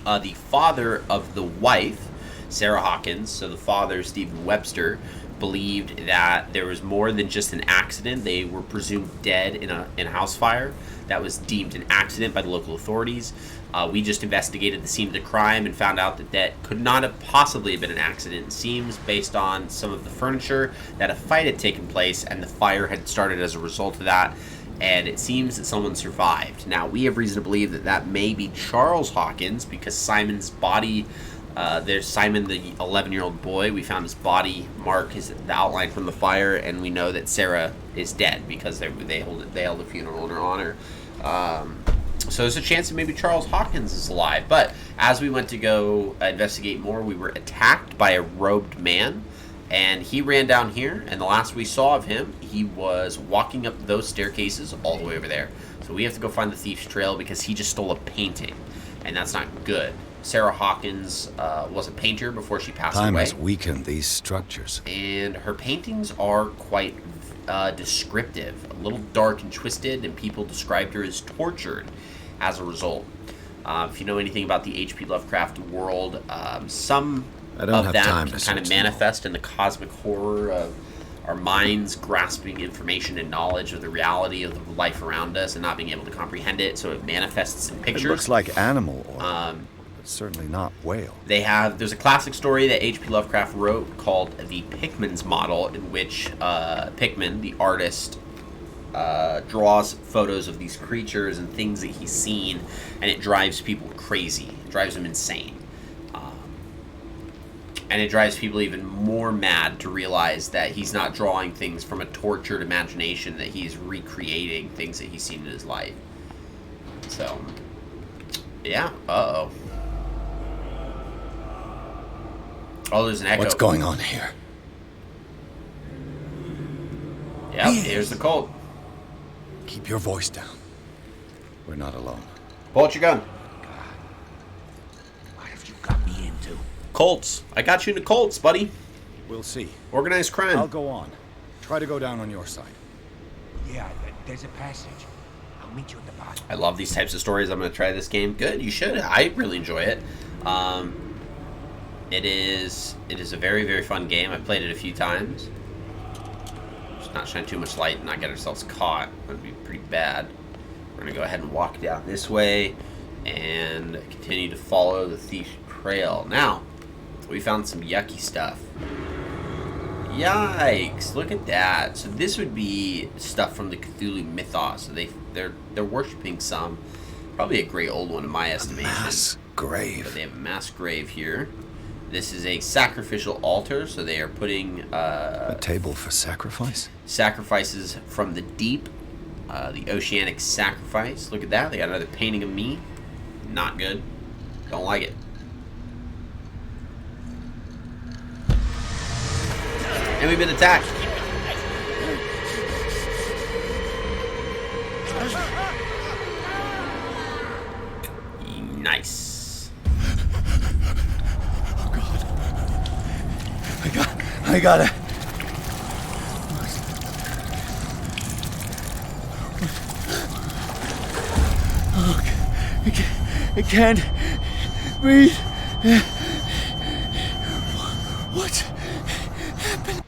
The father of the wife, Sarah Hawkins, so the father, Stephen Webster, believed that there was more than just an accident. They were presumed dead in a house fire. That was deemed an accident by the local authorities. We just investigated the scene of the crime and found out that could not have possibly been an accident. It seems, based on some of the furniture, that a fight had taken place and the fire had started as a result of that. And it seems that someone survived. Now, we have reason to believe that may be Charles Hawkins, because Simon's body, there's Simon, the 11-year-old boy. We found his body mark, the outline from the fire, and we know that Sarah is dead because they held a funeral in her honor. So there's a chance that maybe Charles Hawkins is alive. But as we went to go investigate more, we were attacked by a robed man. And he ran down here, and the last we saw of him, he was walking up those staircases all the way over there. So we have to go find the thief's trail because he just stole a painting, and that's not good. Sarah Hawkins was a painter before she passed away. Time has weakened these structures. And her paintings are quite descriptive, a little dark and twisted, and people described her as tortured as a result. If you know anything about the H.P. Lovecraft world, some of that can kind of manifest in the cosmic horror of our minds grasping information and knowledge of the reality of the life around us and not being able to comprehend it, so it manifests in pictures. It looks like animal oil, but certainly not whale. There's a classic story that H.P. Lovecraft wrote called the Pickman's Model, in which Pickman, the artist, draws photos of these creatures and things that he's seen, and it drives people crazy. It drives them insane. And it drives people even more mad to realize that he's not drawing things from a tortured imagination, that he's recreating things that he's seen in his life. So, yeah. Uh-oh. Oh, there's an echo. What's going on here? Yep, here's the cult. Keep your voice down. We're not alone. Pull out your gun. What have you got me into? Colts. I got you into Colts, buddy. We'll see. Organized crime. I'll go on. Try to go down on your side. Yeah, there's a passage. I'll meet you at the bottom. I love these types of stories. I'm going to try this game. Good, you should. I really enjoy it. It is a very, very fun game. I've played it a few times. Just not shine too much light and not get ourselves caught. That would be pretty bad. We're going to go ahead and walk down this way and continue to follow the thief's trail. Now, we found some yucky stuff. Yikes, look at that. So this would be stuff from the Cthulhu mythos. So they're worshipping some, probably a great old one in my estimation. Mass grave. But they have a mass grave here. This is a sacrificial altar, so they are putting a table for sacrifice? Sacrifices from the deep, the oceanic sacrifice. Look at that, they got another painting of me. Not good. Don't like it. And we've been attacked. I gotta... I can't breathe. What happened?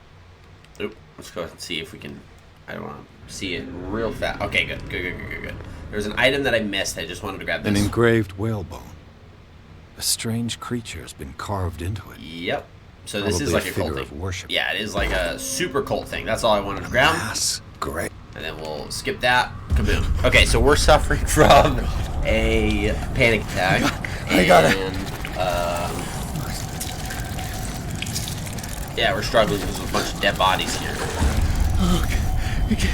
Oop, let's go ahead and see if we can... I don't want to see it real fast. Okay, good. There's an item that I missed. I just wanted to grab this. An engraved whalebone. A strange creature has been carved into it. Yep. So this is Probably like a a cult figure thing. of worship. Yeah, it is like a super cult thing. That's all I wanted to grab. Mass grave. And then we'll skip that. Kaboom. Okay, so we're suffering from a panic attack. I gotta... Yeah, we're struggling because there's a bunch of dead bodies here.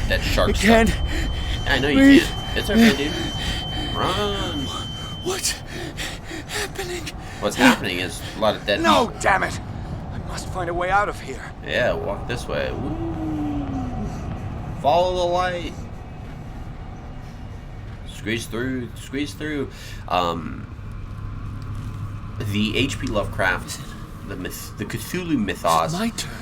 Dead sharks. I can't... I know you can't. It's okay, dude. Run. What's happening? What's happening is a lot of dead No, people. damn it! I must find a way out of here. Yeah, walk this way. Woo. Follow the light. Squeeze through. The H.P. Lovecraft, the Cthulhu mythos, My turn.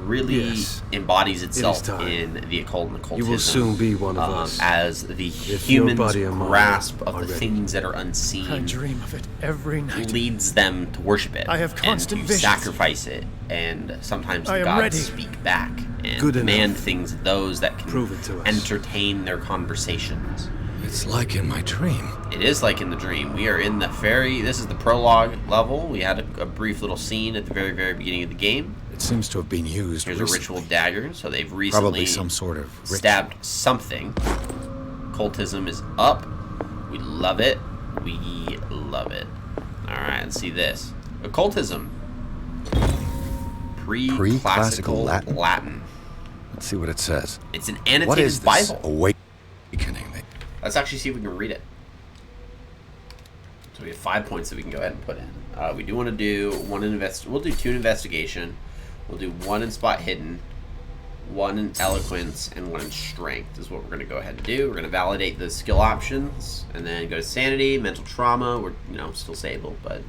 really Yes. embodies itself It is time. in the occult and occultism. You will soon be one of us. As the your human's body and mind grasp of are the ready. things that are I unseen dream of it every night. leads them to worship it. I have constant and to visions. sacrifice it, and sometimes I the am gods ready. speak back and Good demand enough. things of those that can Prove it to us. entertain their conversations. It's like in my dream. It is like in the dream. We are in the very... This is the prologue level. We had a brief little scene at the very, very beginning of the game. It seems to have been used Here's recently. a ritual dagger, so they've recently Probably some sort of ritual. stabbed something. Cultism is up. We love it. We love it. Alright, let's see this. Occultism. Pre-classical Pre-classical Latin. Latin. Let's see what it says. It's an annotated What is this? Bible. Awakening. Let's actually see if we can read it. So we have 5 points that we can go ahead and put in. We do want to do one in We'll do 2 in investigation. We'll do 1 in spot hidden, 1 in eloquence, and 1 in strength is what we're going to go ahead and do. We're going to validate the skill options, and then go to sanity, mental trauma. We're still stable, but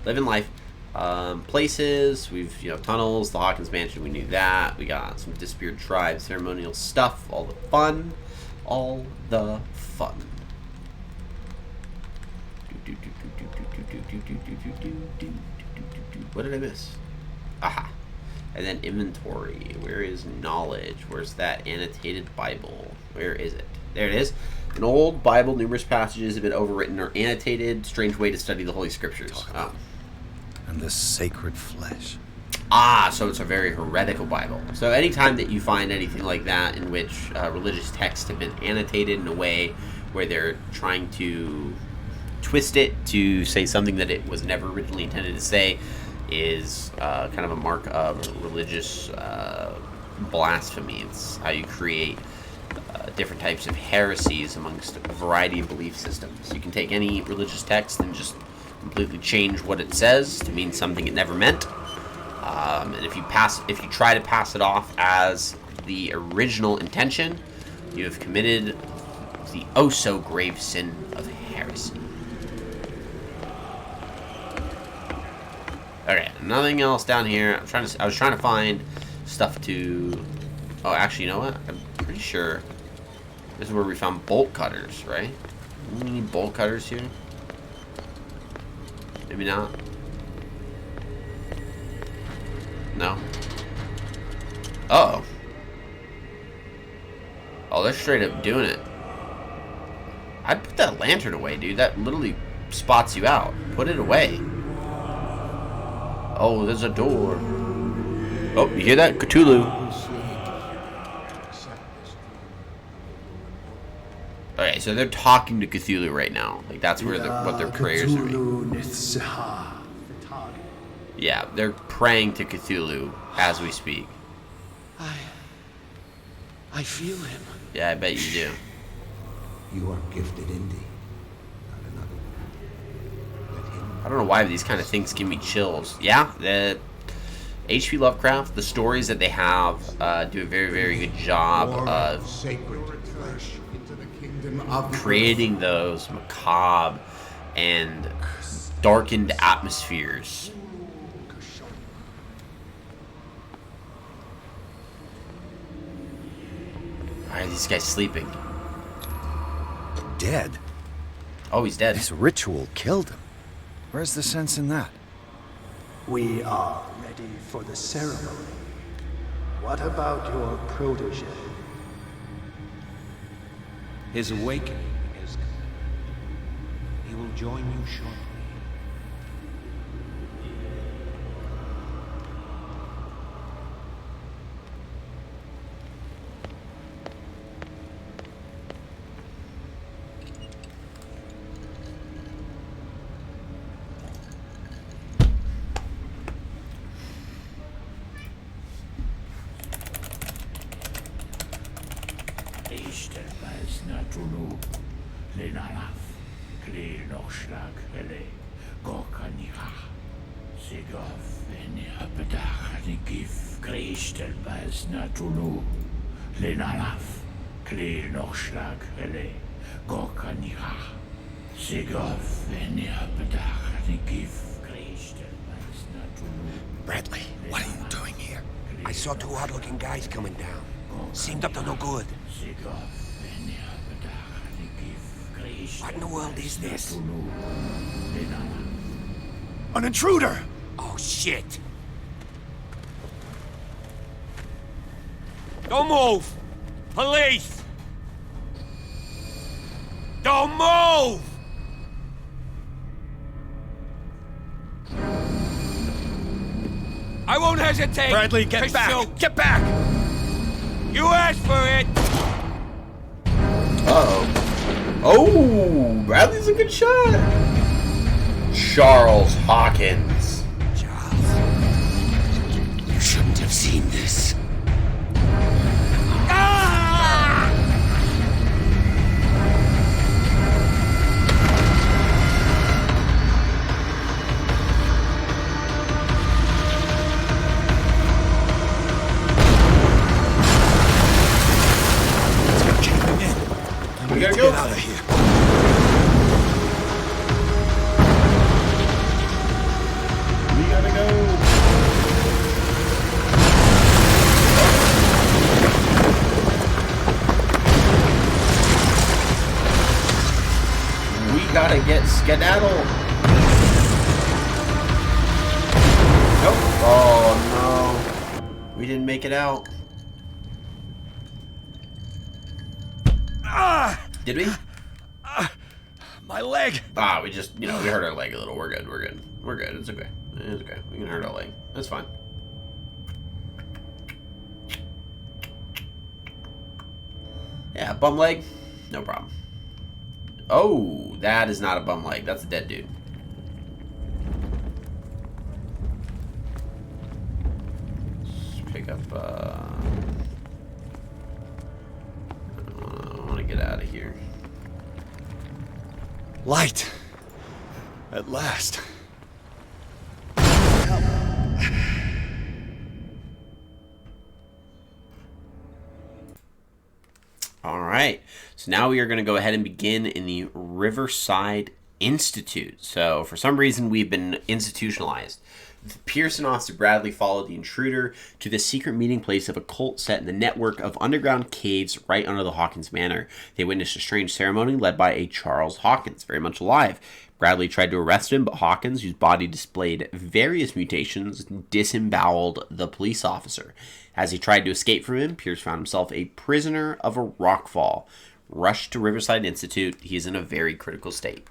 living life. Places we've tunnels, the Hawkins Mansion. We knew that. We got some disappeared tribe ceremonial stuff. All the fun. What did I miss? Aha. And then inventory. Where is knowledge? Where's that annotated Bible? Where is it? There it is. An old Bible, numerous passages have been overwritten or annotated. Strange way to study the Holy Scriptures. And this sacred flesh. So it's a very heretical Bible. So anytime that you find anything like that in which religious texts have been annotated in a way where they're trying to twist it to say something that it was never originally intended to say is kind of a mark of religious blasphemy. It's how you create different types of heresies amongst a variety of belief systems. You can take any religious text and just completely change what it says to mean something it never meant. And if you try to pass it off as the original intention, you have committed the oh so grave sin of heresy. Okay, nothing else down here. I was trying to find stuff to. Oh, actually, you know what? I'm pretty sure this is where we found bolt cutters, right? We need bolt cutters here. Maybe not. No. Uh-oh. Oh, they're straight up doing it. I'd put that lantern away, dude. That literally spots you out. Put it away. Oh, there's a door. Oh, you hear that? Cthulhu. Okay, so they're talking to Cthulhu right now. Like, that's where what their prayers are being. Yeah, they're praying to Cthulhu as we speak. I feel him. Yeah, I bet you do. You are gifted indeed. Not another. Let him I don't know why these kind of things give me chills. Yeah, the H.P. Lovecraft, the stories that they have do a very, very good job of sacred flesh into the kingdom of creating those macabre and darkened atmospheres. Why are these guys sleeping? Dead? Oh, he's dead. This ritual killed him. Where's the sense in that? We are ready for the ceremony. What about your protege? His awakening is coming. He will join you shortly. Bradley, what are you doing here? I saw two odd-looking guys coming down. Seemed up to no good. What in the world is this? An intruder! Oh, shit! Don't move! Police! Don't move! I won't hesitate! Bradley, get back! Shoot. Get back! You asked for it! Uh-oh. Oh, Bradley's a good shot. Charles Hawkins. Charles, you shouldn't have seen this. We gotta go. Get out of here. We gotta go. We gotta get skedaddle. Nope. Oh no. We didn't make it out. Did we? My leg! Ah, we just, we hurt our leg a little. We're good. We're good. We're good. It's okay. It's okay. We can hurt our leg. That's fine. Yeah, bum leg. No problem. Oh, that is not a bum leg. That's a dead dude. Let's pick up, I want to get out of here. Light! At last. All right. So now we are going to go ahead and begin in the Riverside Institute. So for some reason, we've been institutionalized. The Pearson Officer Bradley followed the intruder to the secret meeting place of a cult set in the network of underground caves right under the Hawkins Manor. They witnessed a strange ceremony led by a Charles Hawkins, very much alive. Bradley tried to arrest him, but Hawkins, whose body displayed various mutations, disemboweled the police officer. As he tried to escape from him, Pierce found himself a prisoner of a rockfall. Rushed to Riverside Institute, he is in a very critical state.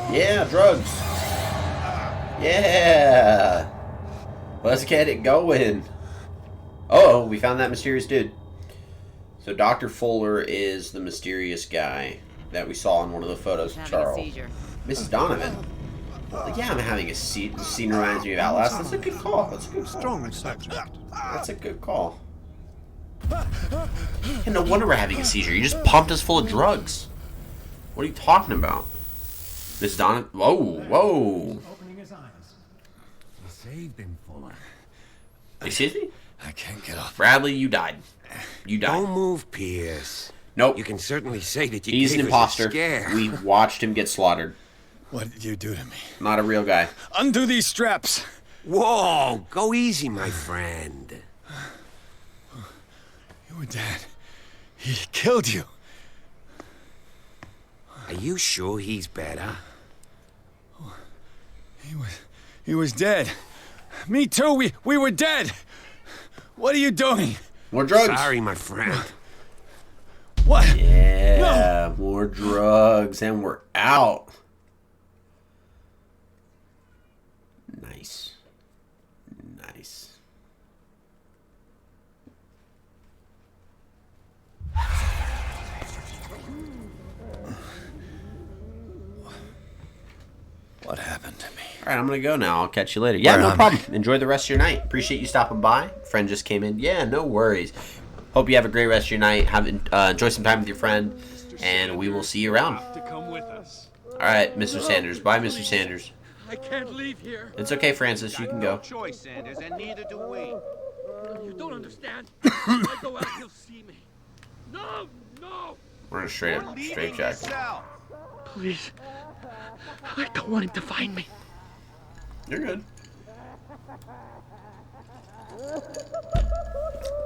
Yeah, drugs. Yeah. Let's get it going. Oh, we found that mysterious dude. So Dr. Fuller is the mysterious guy that we saw in one of the photos of Charles. Mrs. Donovan. Yeah, I'm having a seat. The scene reminds me of Outlast. That's a good call. That's a good strong subject. That's a good call. And no wonder we're having a seizure. You just pumped us full of drugs. What are you talking about? Miss Donovan. Whoa, whoa. cave been full of? Excuse me? I can't get up. Bradley, you died. You died. Don't move, Pierce. Nope. You can certainly say that you He's gave an us imposter. a scare. We watched him get slaughtered. What did you do to me? Not a real guy. Undo these straps. Whoa, go easy, my friend. You were dead. He killed you. Are you sure he's better? He was dead. Me too. We were dead. What are you doing? More drugs. Sorry, my friend. What? Yeah, more drugs, and we're out. Nice. Nice. What happened to me? All right, I'm going to go now. I'll catch you later. Yeah, Where no am problem. Enjoy the rest of your night. Appreciate you stopping by. Friend just came in. Yeah, no worries. Hope you have a great rest of your night. Enjoy some time with your friend, and we will see you around. To come with us. All right, Mr. Sanders. Bye, Mr. Sanders. I can't leave here. It's okay, Francis. You can go. Choice, Sanders, and neither do we. You don't understand. If I go out, he'll see me. No, no. We're in a straight jack. Please. I don't want him to find me. You're good.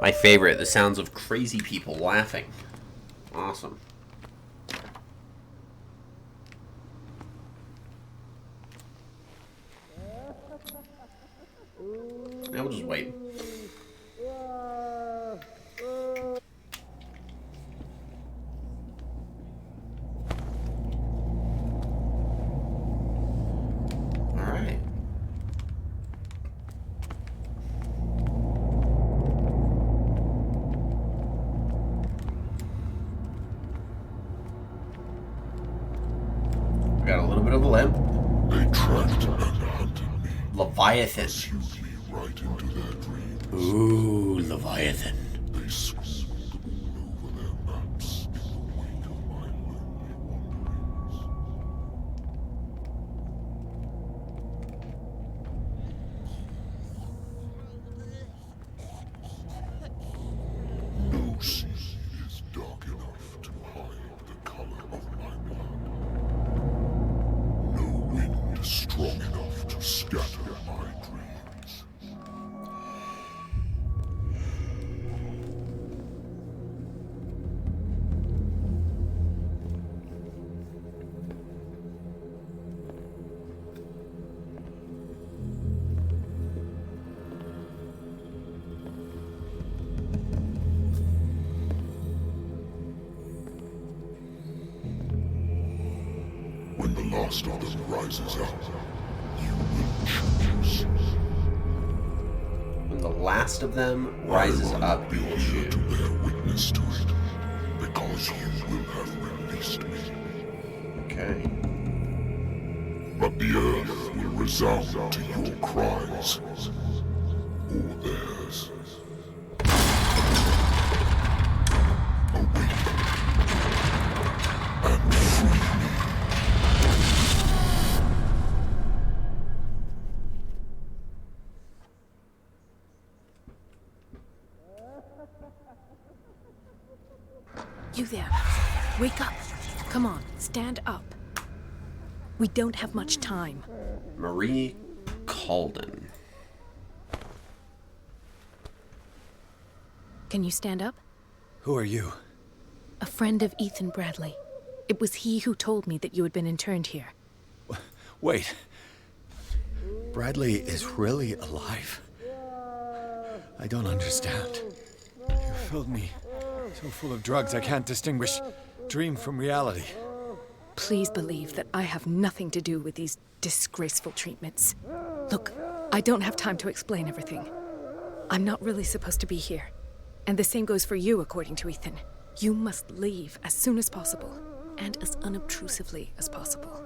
My favorite, the sounds of crazy people laughing. Awesome. Now we'll just wait. All right. We got a little bit of a limp. They tracked and hunted me, Leviathan. pursued me right into their dreams. Ooh, Leviathan. They scribbled the moon over their maps in the wake of my lonely wanderings. No sea is dark enough to hide the color of my blood. No wind strong enough to scatter my dreams. When the last of them rises up, you will choose. When the last of them rises up, you will Here shoot. to bear witness to it, because you will have released me. Okay. But the earth will resound to your cries, or theirs. Awaken and free me. You there. Wake up. Come on, stand up. We don't have much time. Marie Calden. Can you stand up? Who are you? A friend of Ethan Bradley. It was he who told me that you had been interned here. Wait. Bradley is really alive? I don't understand. You filled me so full of drugs I can't distinguish dream from reality. Please believe that I have nothing to do with these disgraceful treatments. Look, I don't have time to explain everything. I'm not really supposed to be here. And the same goes for you, according to Ethan. You must leave as soon as possible, and as unobtrusively as possible.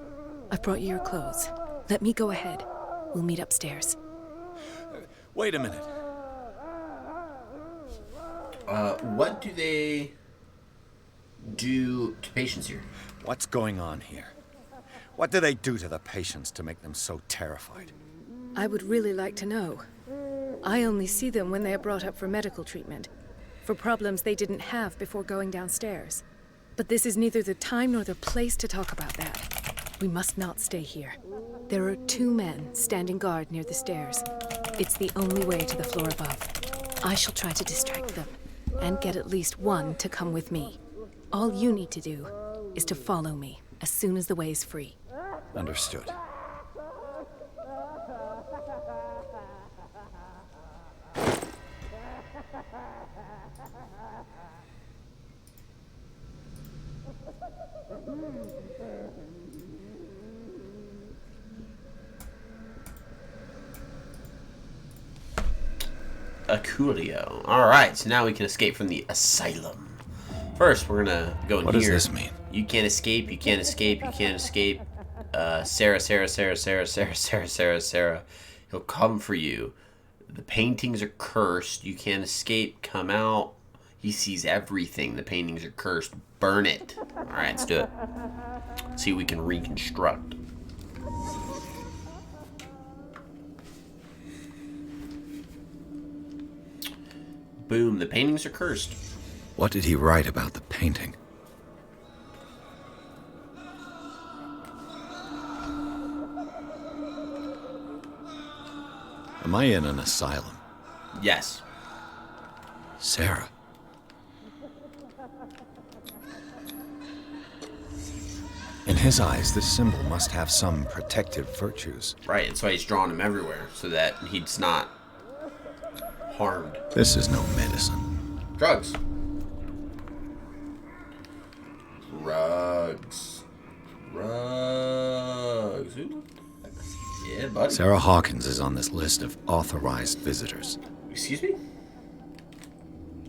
I've brought you your clothes. Let me go ahead. We'll meet upstairs. Wait a minute. What do they do to patients here? What's going on here? What do they do to the patients to make them so terrified? I would really like to know. I only see them when they are brought up for medical treatment, for problems they didn't have before going downstairs. But this is neither the time nor the place to talk about that. We must not stay here. There are 2 men standing guard near the stairs. It's the only way to the floor above. I shall try to distract them, and get at least one to come with me. All you need to do is to follow me as soon as the way is free. Understood. Cthulhu. Alright, so now we can escape from the asylum. First, we're gonna go in What here. does this mean? You can't escape, you can't escape, you can't escape. Sarah. He'll come for you. The paintings are cursed. You can't escape. Come out. He sees everything. The paintings are cursed. Burn it. Alright, let's do it. See what we can reconstruct. Boom, the paintings are cursed. What did he write about the painting? Am I in an asylum? Yes. Sarah. In his eyes, this symbol must have some protective virtues. Right, that's why he's drawing them everywhere, so that he's not harmed. This is no medicine. Drugs. Rugs. Rugs. Ooh. Yeah, buddy. Sarah Hawkins is on this list of authorized visitors. Excuse me?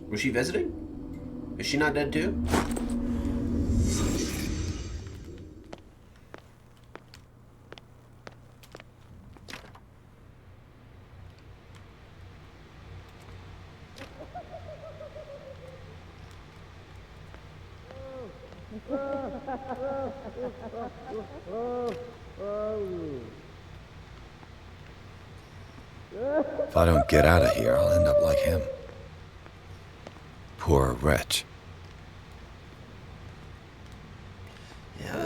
Was she visiting? Is she not dead too? If I don't get out of here, I'll end up like him. Poor wretch. Yeah,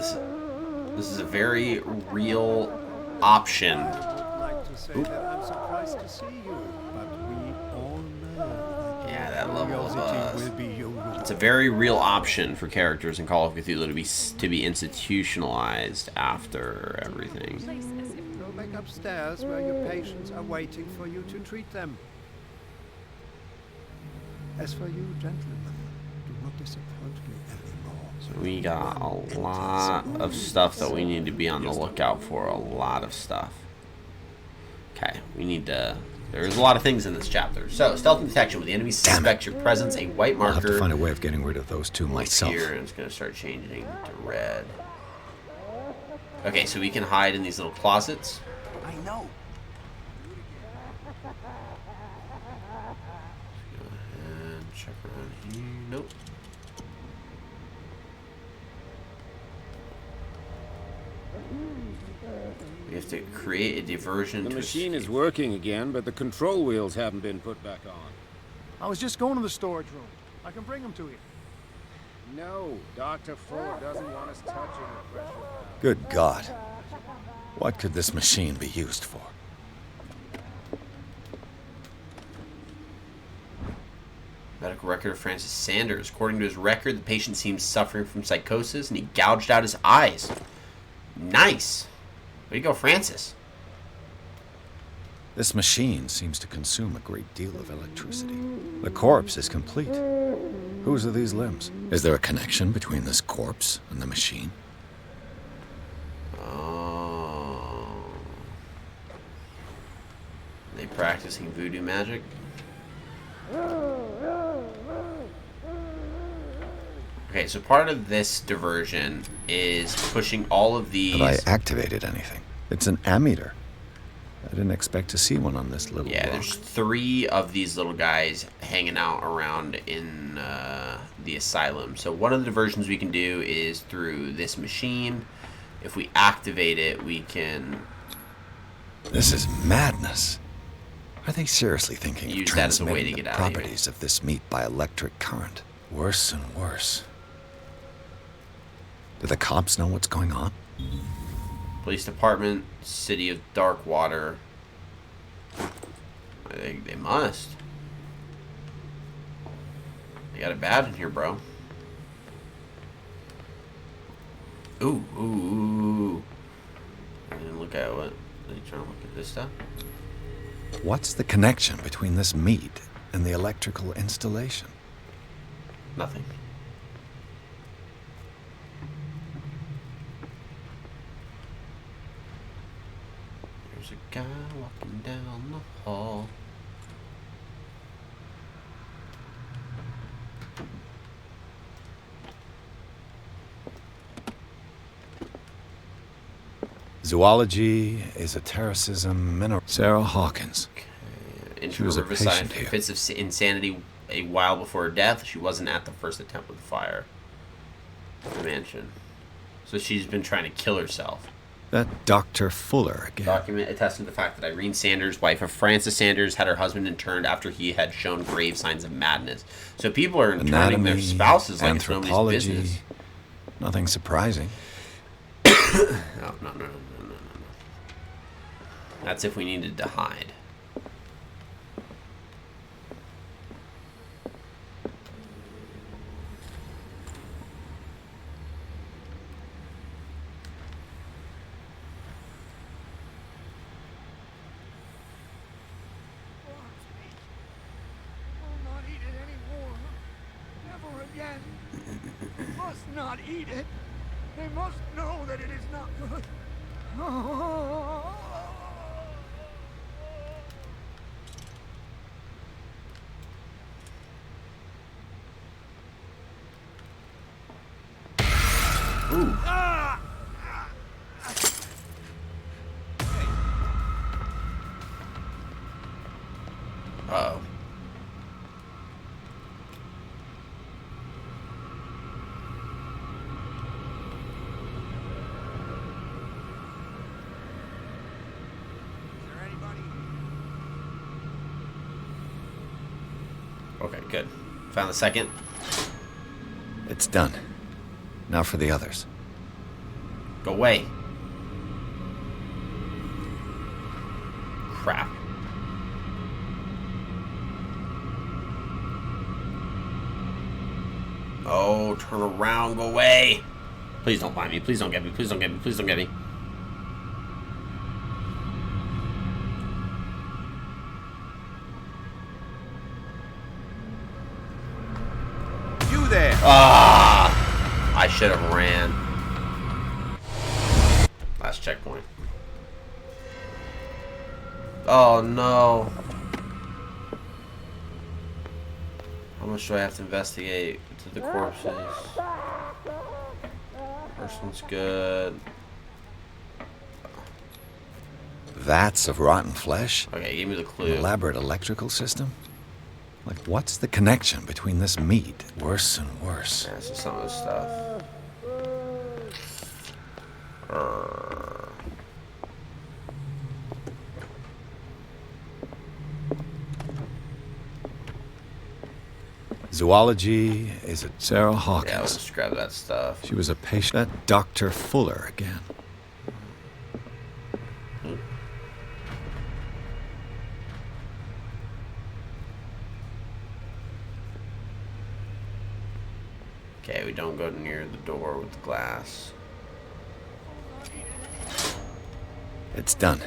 this is a very real option. I'd like to say that I'm surprised to see you, but we all know Yeah, that level of curiosity will be your reward. it's a very real option for characters in Call of Cthulhu to be institutionalized after everything. Go back upstairs where your patients are waiting for you to treat them. As for you, gentlemen, do not disappoint me anymore. So we got a lot of stuff that we need to be on the lookout for. A lot of stuff. Okay, we need to... There's a lot of things in this chapter. So, stealth and detection. When the enemy suspects your presence, a white marker... I'll have to find a way of getting rid of those 2 myself. Here, and it's going to start changing to red. Okay, so we can hide in these little closets. I know. Go ahead, check around here. Nope. We have to create a diversion. The to machine is escape. working again, but the control wheels haven't been put back on. I was just going to the storage room. I can bring them to you. No, Dr. Fuller doesn't want us touching the pressure valve. Good God. What could this machine be used for? Medical record of Francis Sanders. According to his record, the patient seems suffering from psychosis, and he gouged out his eyes. Nice. Way to go, Francis. This machine seems to consume a great deal of electricity. The corpse is complete. Whose are these limbs? Is there a connection between this corpse and the machine? Oh. They practicing voodoo magic? Okay, so part of this diversion is pushing all of these... Have I activated anything? It's an ammeter. I didn't expect to see one on this little Yeah, rock. there's 3 of these little guys hanging out around in the asylum. So one of the diversions we can do is through this machine. If we activate it, we can This is madness. Are they seriously thinking of Use that as a way to transmitting get the out of here. properties of this meat by electric current? Worse and worse. Do the cops know what's going on? Police Department, City of Darkwater. I think they must. They got it bad in here, bro. Ooh, ooh, ooh. I didn't look at what. Are you trying to look at this stuff? What's the connection between this meat and the electrical installation? Nothing. There's a guy walking down the hall. Zoology, esotericism, mineral... Sarah Hawkins. Into She was a Riverside patient here. fits of insanity a while before her death. She wasn't at the first attempt with the fire. The mansion. So she's been trying to kill herself. That Dr. Fuller again. Document attesting to the fact that Irene Sanders, wife of Francis Sanders, had her husband interned after he had shown grave signs of madness. So people are interning their spouses like it's nobody's anthropology. business. Nothing surprising. No. That's if we needed to hide. Not eat it anymore. Never again. Must not eat it. They must know that it is not good. Ooh. Uh-oh. Okay, good. Found the second. It's done. Now for the others. Go away. Crap. Oh, turn around, go away. Please don't find me. Please don't get me. Please don't get me. Please don't get me. You there! Ah! I should have ran. Last checkpoint. Oh no. How much do I have to investigate to the corpses? First one's good. Vats of rotten flesh? Okay, give me the An clue. elaborate electrical system? Like, what's the connection between this meat? Worse and worse. Yeah, this is some of the stuff. Zoology, is it Sarah Hawkins? Yeah, let's just grab that stuff. She was a patient. That Dr. Fuller again. Okay, we don't go near the door with the glass. It's done.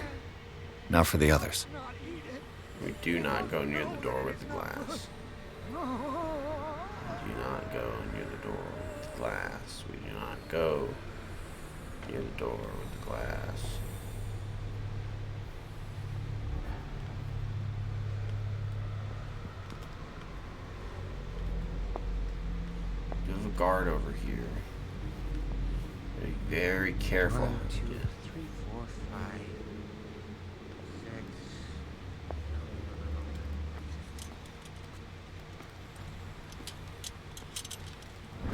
Now for the others. We do not go near the door with the glass. We do not go near the door with the glass. We do not go near the door with the glass. We have a guard over here. Be very careful. 1, 2, 3, 4, 5,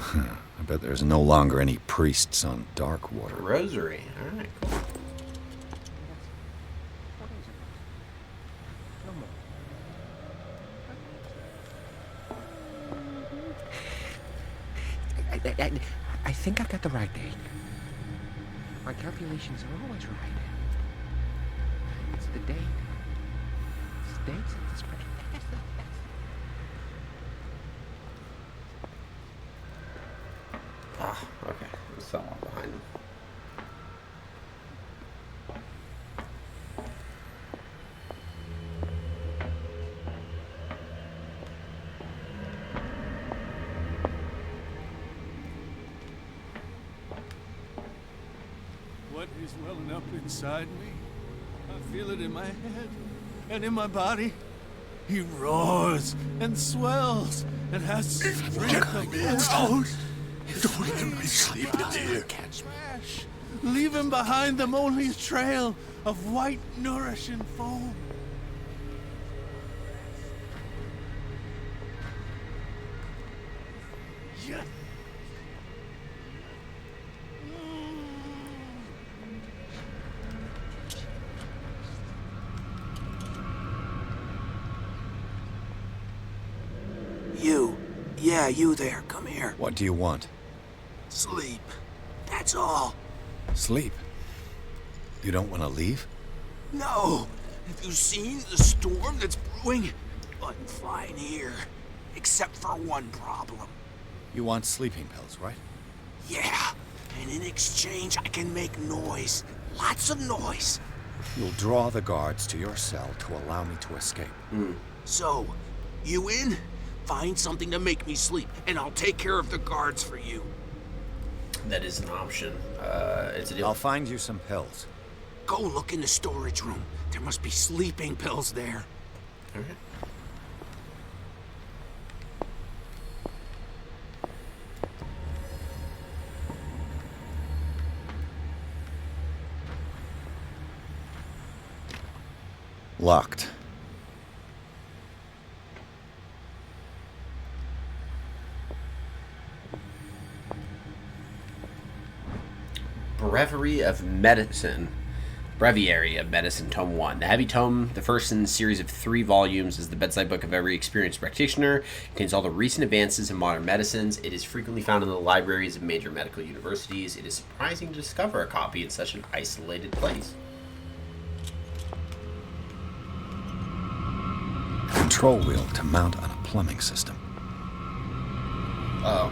6. I bet there's no longer any priests on Darkwater. Rosary. Alright, cool. I think I got the right date. My calculations are always right. It's the date. It's the dates of this special. Ah, okay. There's someone behind him. What is welling up inside me? I feel it in my head and in my body. He roars and swells and has strength of ghost. Don't let me sleep in here. Smash, leaving behind them only a trail of white, nourishing foam. Yeah. You. Yeah, you there. Come here. What do you want? Sleep. That's all. Sleep. You don't want to leave? No. Have you seen the storm that's brewing? I'm fine here. Except for one problem. You want sleeping pills, right? Yeah. And in exchange, I can make noise. Lots of noise. You'll draw the guards to your cell to allow me to escape. So, you in? Find something to make me sleep, and I'll take care of the guards for you. That is an option. It's a deal. I'll find you some pills. Go look in the storage room. There must be sleeping pills there. Okay. Locked. Breviary of Medicine. Breviary of Medicine, Tome 1. The heavy tome, the first in a series of 3 volumes, is the bedside book of every experienced practitioner. It contains all the recent advances in modern medicines. It is frequently found in the libraries of major medical universities. It is surprising to discover a copy in such an isolated place. Control wheel to mount on a plumbing system. Oh.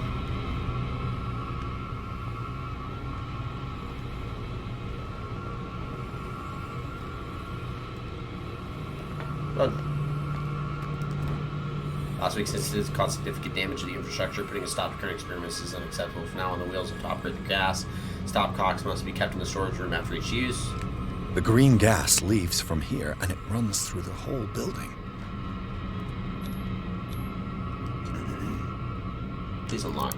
Last week's incident caused significant damage to the infrastructure. Putting a stop to current experiments is unacceptable. For now on, the wheels will operate the gas. Stopcocks must be kept in the storage room after each use. The green gas leaves from here, and it runs through the whole building. Please unlock.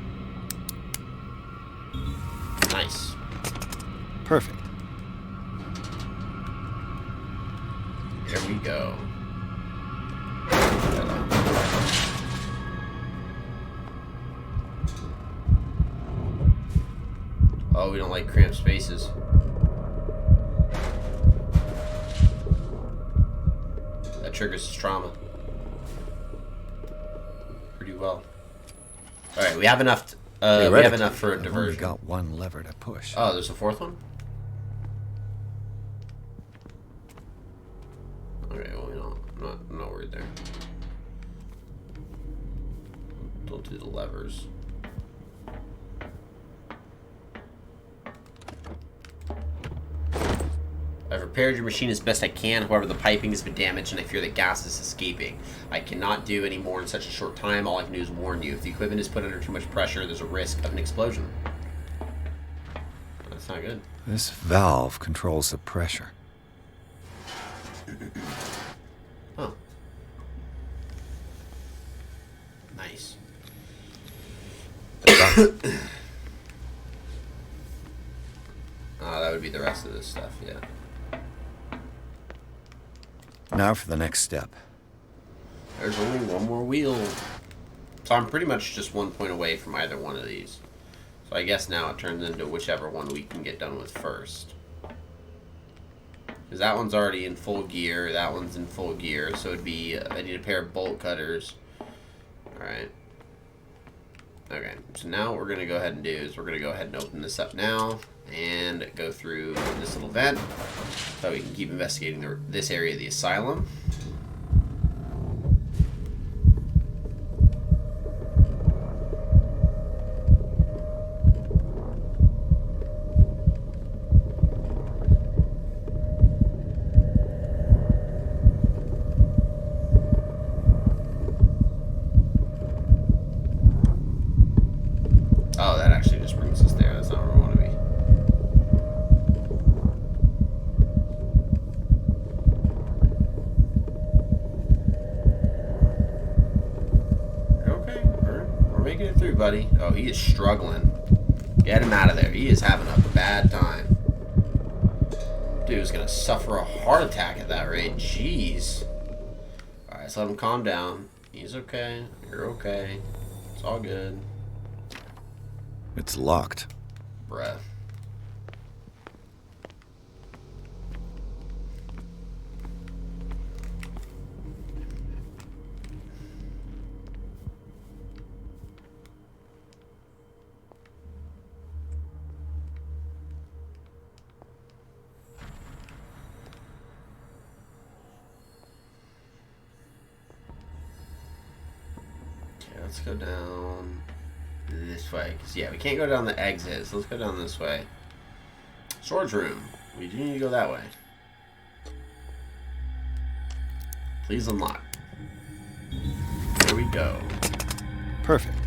Nice. Perfect. Here we go. Oh, we don't like cramped spaces. That triggers his trauma. Pretty well. All right, we have enough. We have enough for a I've diversion. only got one lever to push. Oh, there's a fourth one. Okay, well, I'm not worried there. Don't do the levers. I've repaired your machine as best I can. However, the piping has been damaged and I fear that gas is escaping. I cannot do any more in such a short time. All I can do is warn you. If the equipment is put under too much pressure, there's a risk of an explosion. That's not good. This valve controls the pressure. Oh. Nice. That would be the rest of this stuff, yeah. Now for the next step. There's only one more wheel. So I'm pretty much just 1 point away from either one of these. So I guess now it turns into whichever one we can get done with first. Because that one's already in full gear, that one's in full gear, so it'd be, I need a pair of bolt cutters. Alright. Okay, so now what we're going to go ahead and do is we're going to go ahead and open this up now and go through this little vent so we can keep investigating this area of the asylum. Oh, that actually just brings us there. That's not where we want to be. Okay, we're making it through, buddy. Oh, he is struggling. Get him out of there. He is having a bad time. Dude's gonna suffer a heart attack at that rate. Jeez. Alright, let's let him calm down. He's okay. You're okay. It's all good. It's locked. Bruh. Okay, let's go down this way. 'Cause, yeah, we can't go down the exit, so let's go down this way. Storage room. We do need to go that way. Please unlock. There we go. Perfect.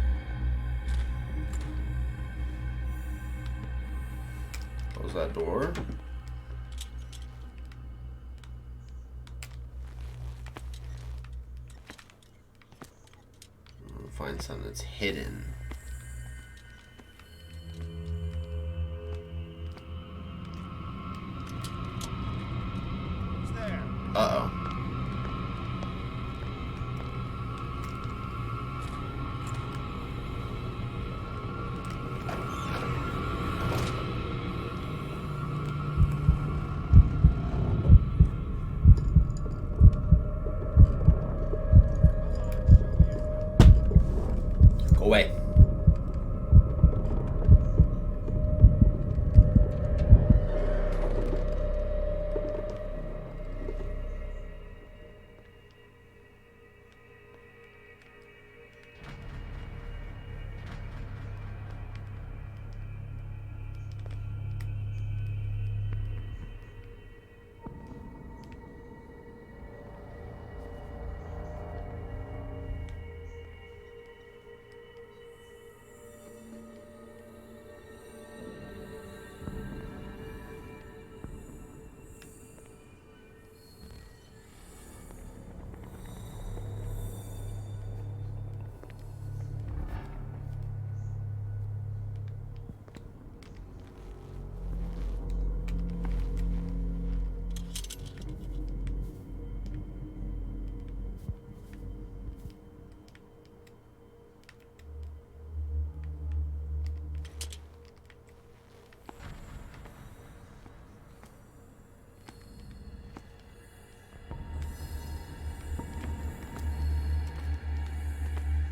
Close that door. We'll find something that's hidden. Uh-oh. Go away.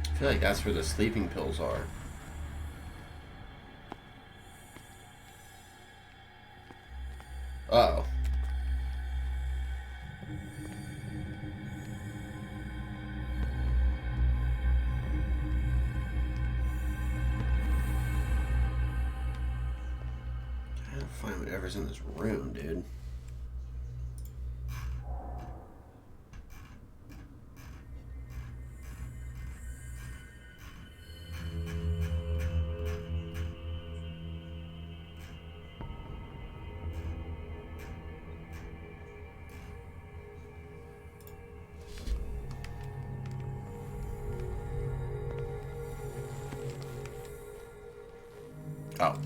I feel like that's where the sleeping pills are. Uh-oh. I gotta find whatever's in this room, dude. Oh.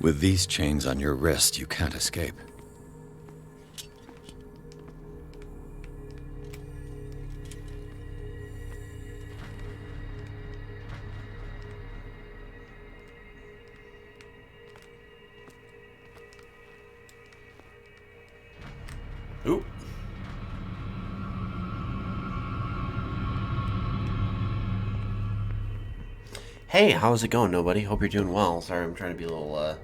With these chains on your wrist, you can't escape. Oop. Hey, how's it going, nobody? Hope you're doing well. Sorry, I'm trying to be a little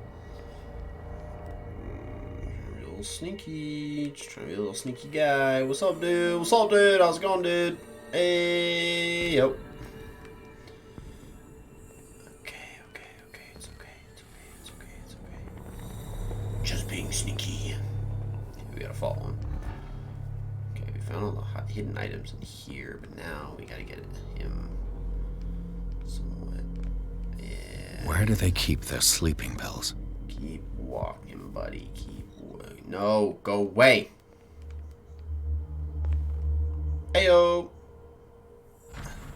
sneaky. Just trying to be a little sneaky guy. What's up, dude? What's up, dude? How's it going, dude? Hey, yo. Okay. It's okay. Just being sneaky. We gotta follow him. Okay, we found all the hidden items in here, but now we gotta get him somewhat. Yeah. Where do they keep their sleeping pills? Keep walking, buddy. Keep walking. No, go away. Heyo.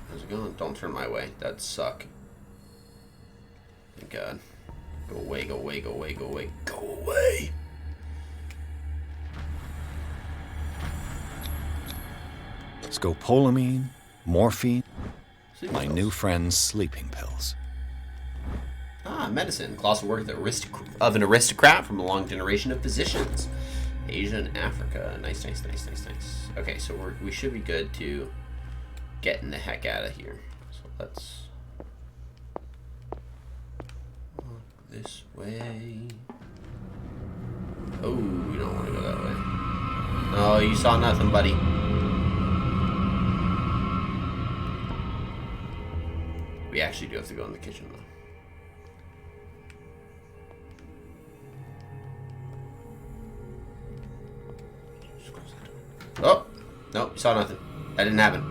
How's it going? Don't turn my way. That'd suck. Thank God. Go away. Go away. Scopolamine, morphine, Sleeping my pills. new friend's sleeping pills. Ah, medicine. Colossal work of an aristocrat from a long generation of physicians. Asia and Africa. Nice. Okay, so we should be good to getting the heck out of here. So let's walk this way. Oh, we don't want to go that way. No, you saw nothing, buddy. We actually do have to go in the kitchen, though. Oh, no, you saw nothing. That didn't happen.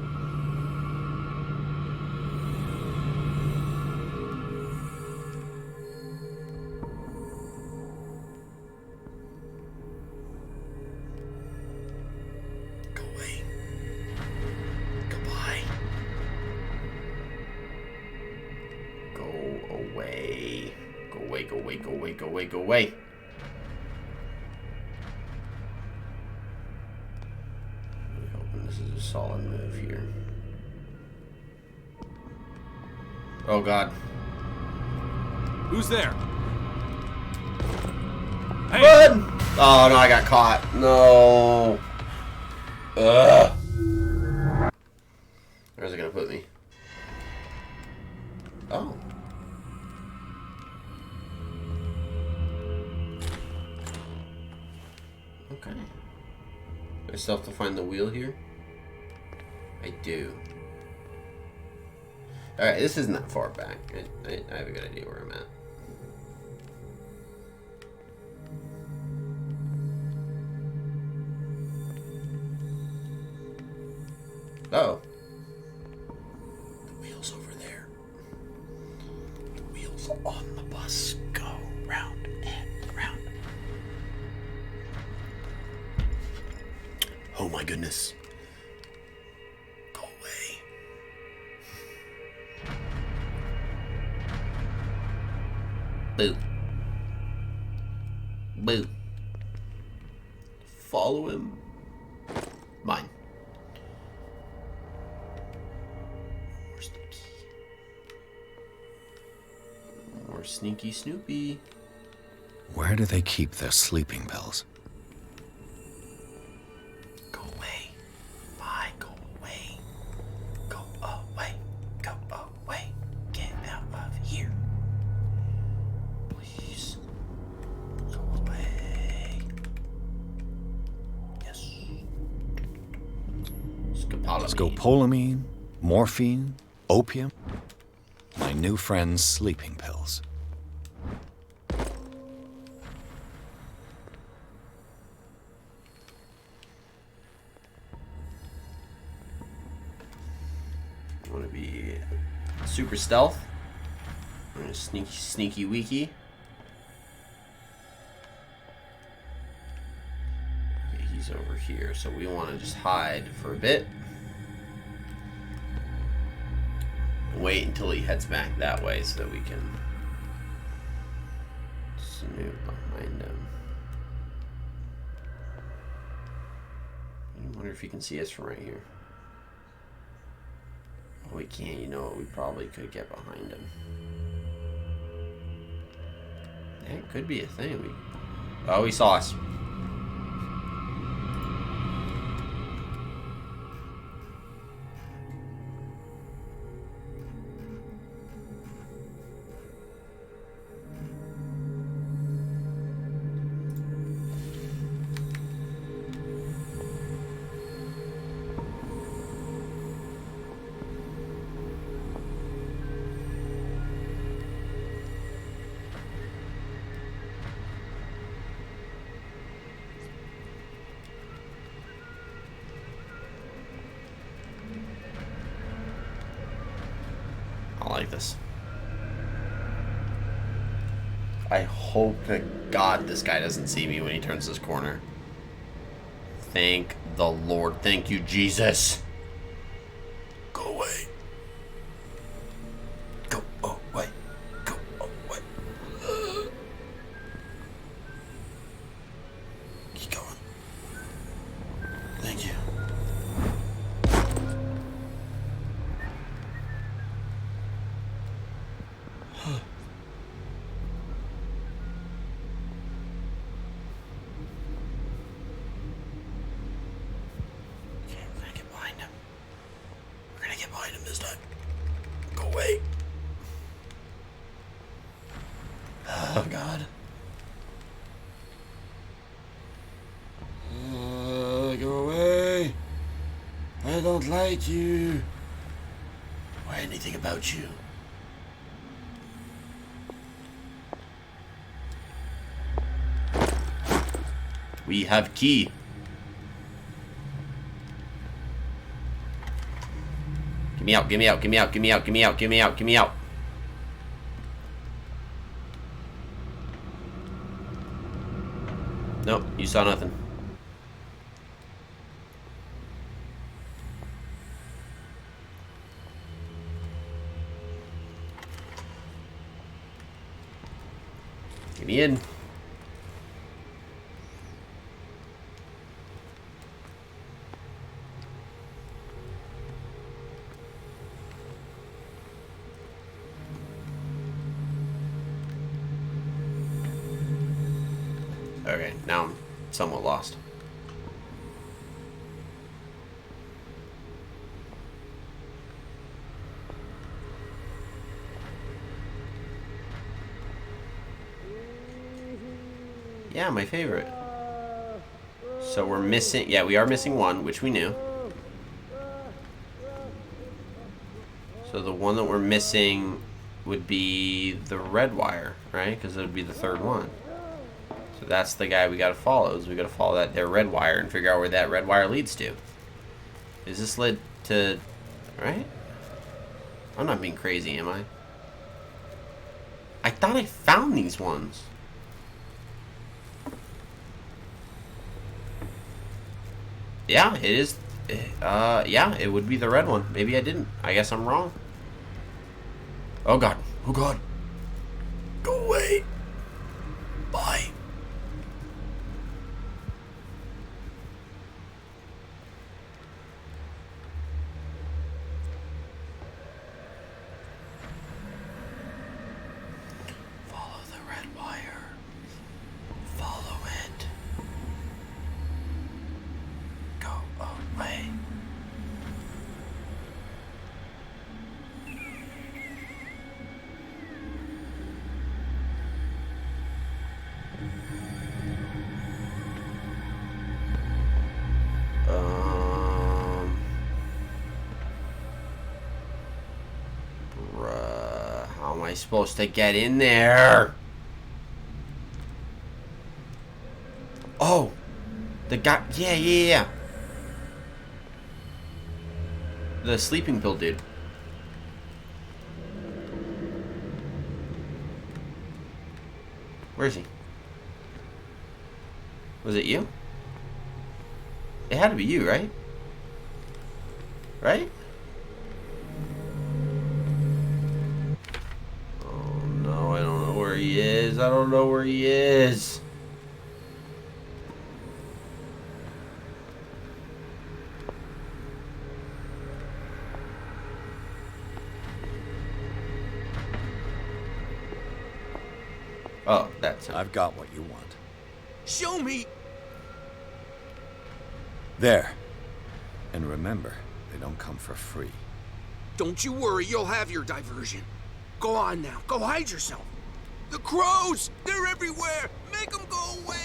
Go away. Goodbye. Go away. Go away. This is a solid move here. Oh God. Who's there? Hey! Run! Oh no, I got caught. No. Ugh. Where's it gonna put me? Oh. Okay. Do I still have to find the wheel here? I do. Alright, this isn't that far back. I have a good idea where I'm at. Oh. The wheel's over there. The wheel's on the bus. Go round and round. Oh my goodness. Go away. Boo. Boo. Follow him. Mine. Where's the key? More sneaky Snoopy. Where do they keep their sleeping pills? Go away. Bye. Go away. Go away. Go away. Get out of here. Please. Go away. Yes. Scopolamine, morphine, opium, my new friend's sleeping pills. Want to be super stealth. I'm gonna sneaky weaky. Okay, he's over here, so we want to just hide for a bit. Wait until he heads back that way so that we can snoop behind him. I wonder if he can see us from right here. Oh, we can't. You know what? We probably could get behind him. That could be a thing. Oh, he saw us. this. I hope to God this guy doesn't see me when he turns this corner. Thank the Lord. Thank you, Jesus. Go away. Go away. Go away. Keep going. Thank you. Oh, God. Go away. I don't like you. Or anything about you. We have key. Get me out, get me out, get me out, get me out, get me out, get me out, get me out. Nope, you saw nothing. Get me in. Okay, now I'm somewhat lost. Yeah, my favorite. So we're missing... Yeah, we are missing one, which we knew. So the one that we're missing would be the red wire, right? Because it would be the third one. So that's the guy we gotta follow. Is we gotta follow that their red wire and figure out where that red wire leads to. Is this led to... Right? I'm not being crazy, am I? I thought I found these ones. Yeah, it is. Yeah, it would be the red one. Maybe I didn't. I guess I'm wrong. Oh, God. Oh, God. Go away. Bye. Follow the red wire. Follow it. Go away. Bruh, how am I supposed to get in there? Oh, the guy. Yeah. The sleeping pill dude. Where is he? Was it you? It had to be you, right? Right? Oh no, I don't know where he is. I don't know where he is. Oh, that's him. I've got what you want. Show me! There. And remember, they don't come for free. Don't you worry, you'll have your diversion. Go on now, go hide yourself. The crows! They're everywhere! Make them go away!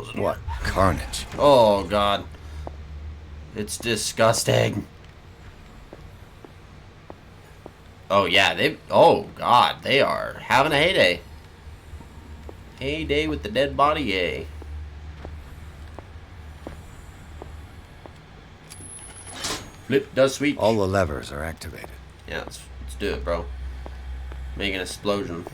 close the door. What carnage? Oh, God. It's disgusting. Oh, yeah, oh, God, they are having a heyday. Heyday with the dead body, yay. Flip does sweep. All the levers are activated. Yeah, let's do it, bro. Make an explosion.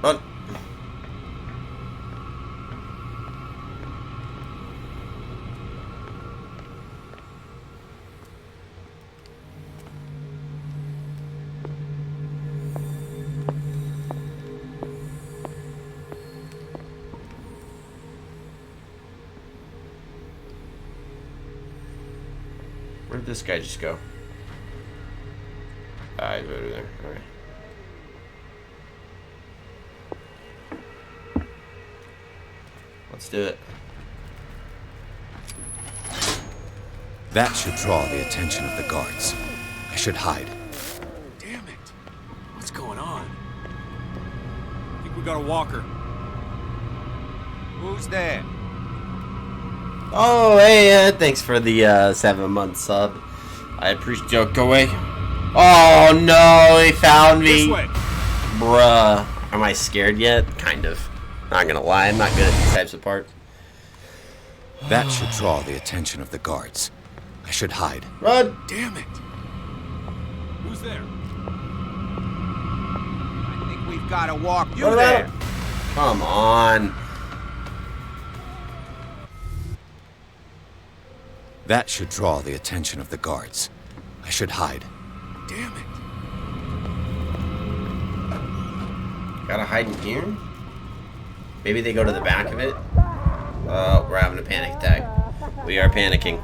Run. Where'd this guy just go? He's over there. Alright. Let's do it. That should draw the attention of the guards. I should hide. Damn it. What's going on? I think we got a walker. Who's there? Oh, hey, thanks for the 7-month sub. I appreciate you. Go away. Oh, no, he found me. This way. Bruh. Am I scared yet? Kind of. Not gonna lie, I'm not good at these types of parts. That should draw the attention of the guards. I should hide. Run! Damn it. Who's there? I think we've got to walk. You What there? about? Come on. That should draw the attention of the guards. I should hide. Damn it. Gotta hide in here? Maybe they go to the back of it? Oh, we're having a panic attack. We are panicking.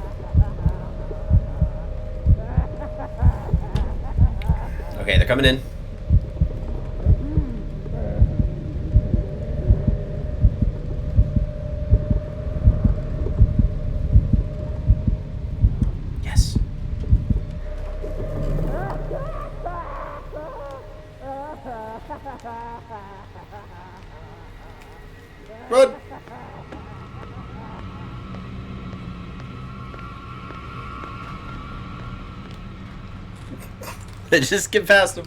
Okay, they're coming in. Yes. Run! Just get past him.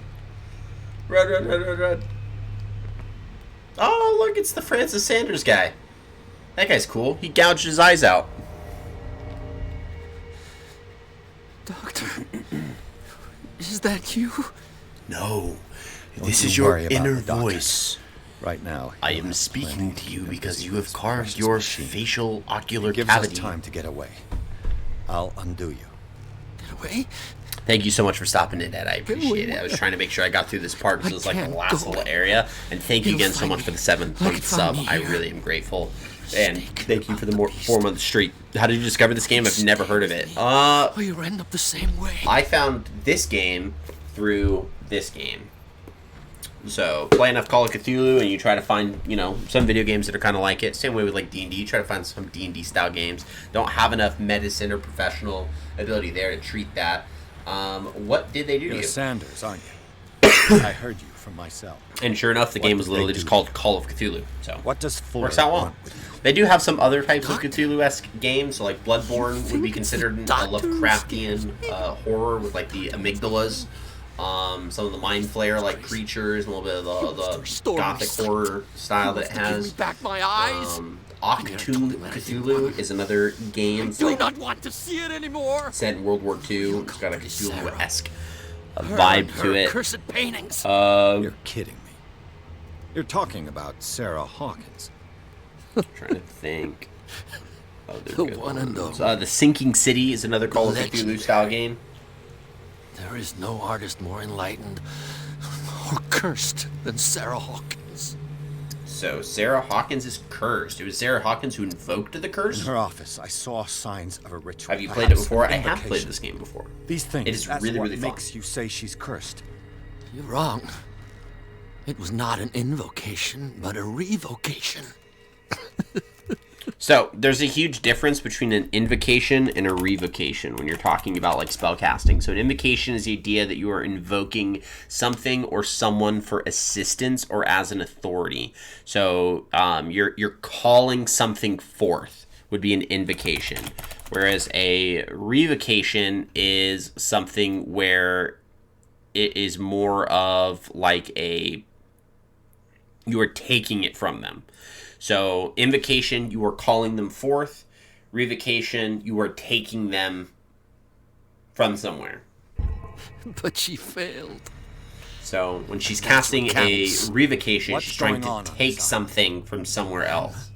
Run, run, run, run, run. Oh, look, it's the Francis Sanders guy. That guy's cool. He gouged his eyes out. Doctor, is that you? No. Don't This you is your worry about inner the doctor. voice. Right now, I you am have speaking plenty to you keep because busy you with have this carved precious your machine. facial ocular Gives cavity. us time to get away. I'll undo you. Get away? Thank you so much for stopping in, Ed. I away, appreciate it. I was trying to make sure I got through this part because it was like the can't last go. little area. And thank you You'll again so find much me. for the 7th Like month find sub. me I here. really am grateful. And thank you for the 4-month streak. How did you discover this game? I've never heard of it. Oh, you end up the same way. I found this game through this game. So, play enough Call of Cthulhu and you try to find, you know, some video games that are kind of like it. Same way with like D&D. You try to find some D&D style games. Don't have enough medicine or professional ability there to treat that. What did they do to You're you? Sanders, aren't you? I heard you from my cell. And sure enough, the What game did was they literally do just to called you? Call of Cthulhu. So What does Fuller works out well. want with you? They do have some other types of Cthulhu-esque games, so like Bloodborne would be considered a Lovecraftian horror with like the amygdalas, some of the mind flayer like creatures, a little bit of the gothic horror style that it Give me has. back my eyes. Octoon Cthulhu is another game. It's Do like not want to see it anymore. set in World War II. It's got a Cthulhu-esque vibe to it. Cursed paintings. You're kidding me. You're talking about Sarah Hawkins. Trying to think. Oh, The one and only. The Sinking City is another Call of Cthulhu Legendary. style game. There is no artist more enlightened or cursed than Sarah Hawkins. So Sarah Hawkins is cursed. It was Sarah Hawkins who invoked the curse? In her office, I saw signs of a ritual. Have you played it before? I have played this game before. These things, it is that's really, what really fun. makes you say she's cursed. You're wrong. It was not an invocation, but a revocation. So, there's a huge difference between an invocation and a revocation when you're talking about, like, spell casting. So, an invocation is the idea that you are invoking something or someone for assistance or as an authority. So, you're calling something forth would be an invocation. Whereas a revocation is something where it is more of, like, you are taking it from them. So, invocation, you are calling them forth. Revocation, you are taking them from somewhere. But she failed. So, when she's casting a revocation, she's trying to take something from somewhere else.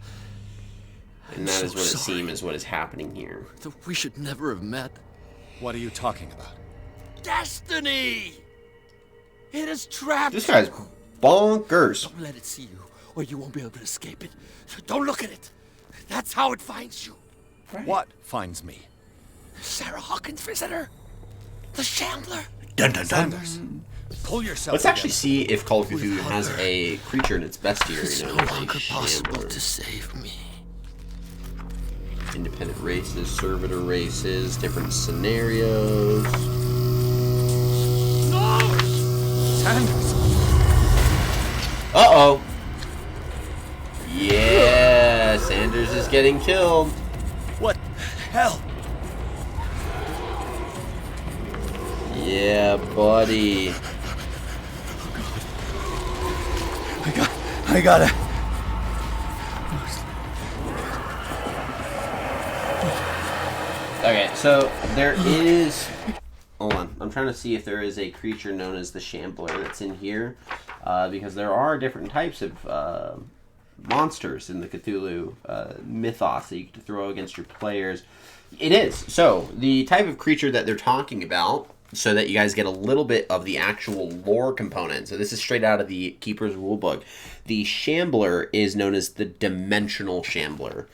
And that is what it seems is what is happening here. We should never have met. What are you talking about? Destiny! It has trapped This guy's bonkers. Don't let it see you, or you won't be able to escape it. Don't look at it. That's how it finds you. Right. What finds me? Sarah Hawkins' visitor. The Shambler. Dun dun dun. Sanders, pull yourself Let's together. actually see if Call of Cthulhu has a creature in its bestiary. It's no longer possible to save me. Independent races, servitor races, different scenarios. No! Sanders! Uh-oh. Yeah, Sanders is getting killed. What the hell? Yeah, buddy. I gotta... Okay, so there is... Hold on. I'm trying to see if there is a creature known as the Shambler that's in here. Because there are different types of monsters in the Cthulhu mythos that you can throw against your players. It is. So, the type of creature that they're talking about, so that you guys get a little bit of the actual lore component. So this is straight out of the Keeper's Rulebook. The Shambler is known as the Dimensional Shambler.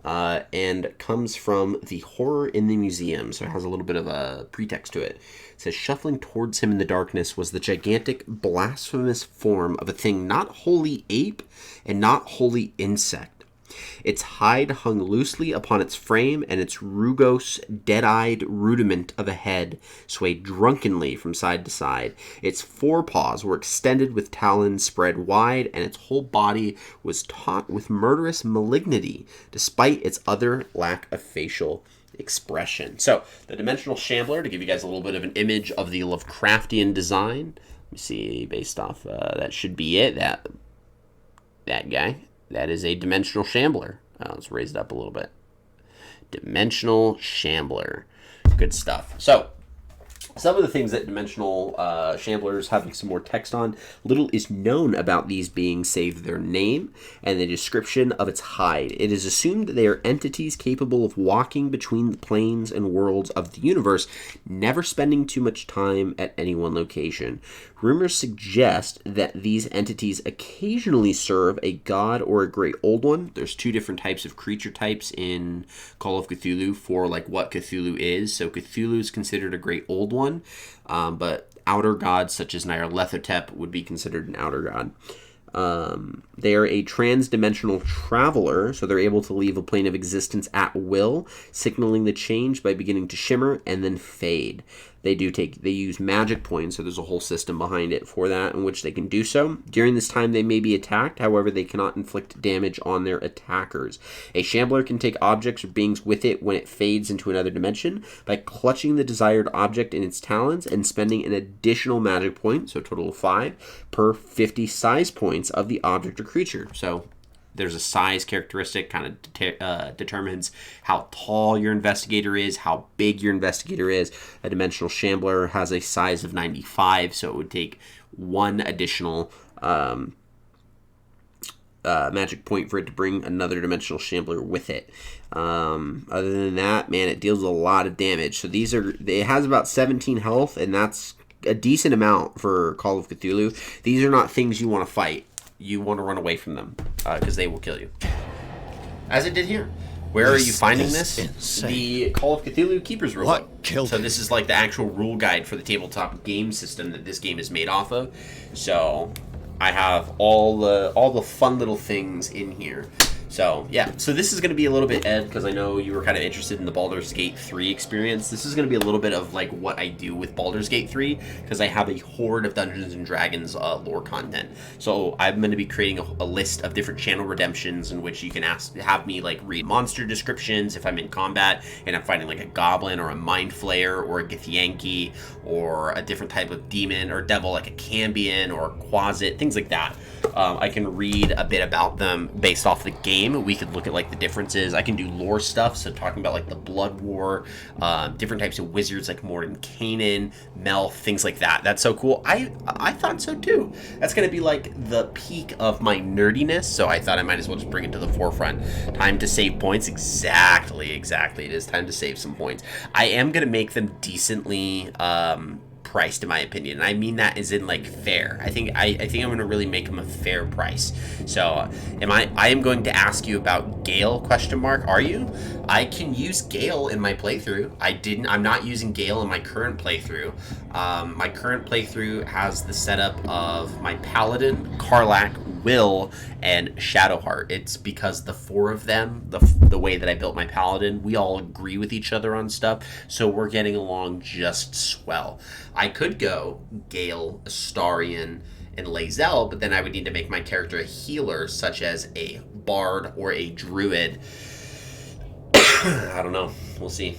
And comes from the Horror in the Museum, so it has a little bit of a pretext to it. It says, shuffling towards him in the darkness was the gigantic, blasphemous form of a thing not wholly ape and not wholly insect. Its hide hung loosely upon its frame, and its rugose, dead-eyed rudiment of a head swayed drunkenly from side to side. Its forepaws were extended with talons spread wide, and its whole body was taut with murderous malignity, despite its utter lack of facial expression. So, the Dimensional Shambler, to give you guys a little bit of an image of the Lovecraftian design. Let me see, based off, that should be it, that guy. That is a Dimensional Shambler. Let's raise it up a little bit. Dimensional Shambler. Good stuff. So, some of the things that Dimensional Shamblers having some more text on, little is known about these beings save their name and the description of its hide. It is assumed that they are entities capable of walking between the planes and worlds of the universe, never spending too much time at any one location. Rumors suggest that these entities occasionally serve a god or a great old one. There's two different types of creature types in Call of Cthulhu for like what Cthulhu is. So Cthulhu is considered a great old one, but outer gods such as Nyarlathotep would be considered an outer god. They are a trans-dimensional traveler, so they're able to leave a plane of existence at will, signaling the change by beginning to shimmer and then fade. They use magic points, so there's a whole system behind it for that in which they can do so. During this time, they may be attacked, however, they cannot inflict damage on their attackers. A Shambler can take objects or beings with it when it fades into another dimension by clutching the desired object in its talons and spending an additional magic point, so a total of 5, per 50 size points of the object or creature. So there's a size characteristic, kind of determines how tall your investigator is, how big your investigator is. A Dimensional Shambler has a size of 95, so it would take 1 additional magic point for it to bring another Dimensional Shambler with it. Other than that, man, it deals a lot of damage. So it has about 17 health, and that's a decent amount for Call of Cthulhu. These are not things you want to fight. you want to run away from them because they will kill you. As it did here. Where are you finding this? Insane. The Call of Cthulhu Keeper's Rule. What killed So him? this is like the actual rule guide for the tabletop game system that this game is made off of. So I have all the fun little things in here. So, yeah. So this is going to be a little bit, Ed, because I know you were kind of interested in the Baldur's Gate 3 experience. This is going to be a little bit of, like, what I do with Baldur's Gate 3, because I have a horde of Dungeons & Dragons lore content. So I'm going to be creating a list of different channel redemptions in which you can have me, like, read monster descriptions if I'm in combat, and I'm fighting, like, a goblin or a mind flayer or a Githyanki or a different type of demon or devil, like a Cambion or a Quasit, things like that. I can read a bit about them based off the game. We could look at like the differences. I can do lore stuff, so talking about like the Blood War, different types of wizards like Mordenkainen, Melf, things like that. That's so cool. I thought so too. That's gonna be like the peak of my nerdiness, so I thought I might as well just bring it to the forefront. Time to save points. Exactly. It is time to save some points. I am gonna make them decently priced, in my opinion, and I mean that as in like fair. I think I'm going to really make them a fair price. So I am going to ask you about Gale ? Are you? I can use Gale in my playthrough. I'm not using Gale in my current playthrough. My current playthrough has the setup of my Paladin, Karlach, Will, and Shadowheart. It's because the four of them, the way that I built my Paladin, we all agree with each other on stuff, so we're getting along just swell. I could go Gale, Astarion, and Lae'zel, but then I would need to make my character a healer, such as a bard or a druid. I don't know. We'll see.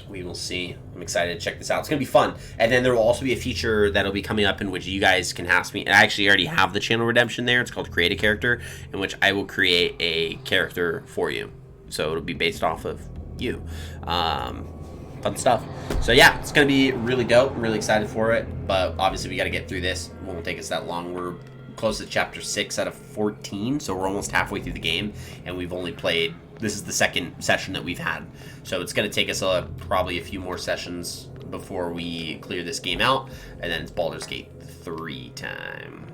We will see. I'm excited to check this out. It's going to be fun. And then there will also be a feature that'll be coming up in which you guys can ask me. I actually already have the channel redemption there. It's called Create a Character, in which I will create a character for you. So it'll be based off of you. Fun stuff. So yeah, it's going to be really dope. I'm really excited for it. But obviously we got to get through this. It won't take us that long. We're close to chapter 6 out of 14. So we're almost halfway through the game. And we've only played... This is the second session that we've had. So it's going to take us probably a few more sessions before we clear this game out. And then it's Baldur's Gate 3 time.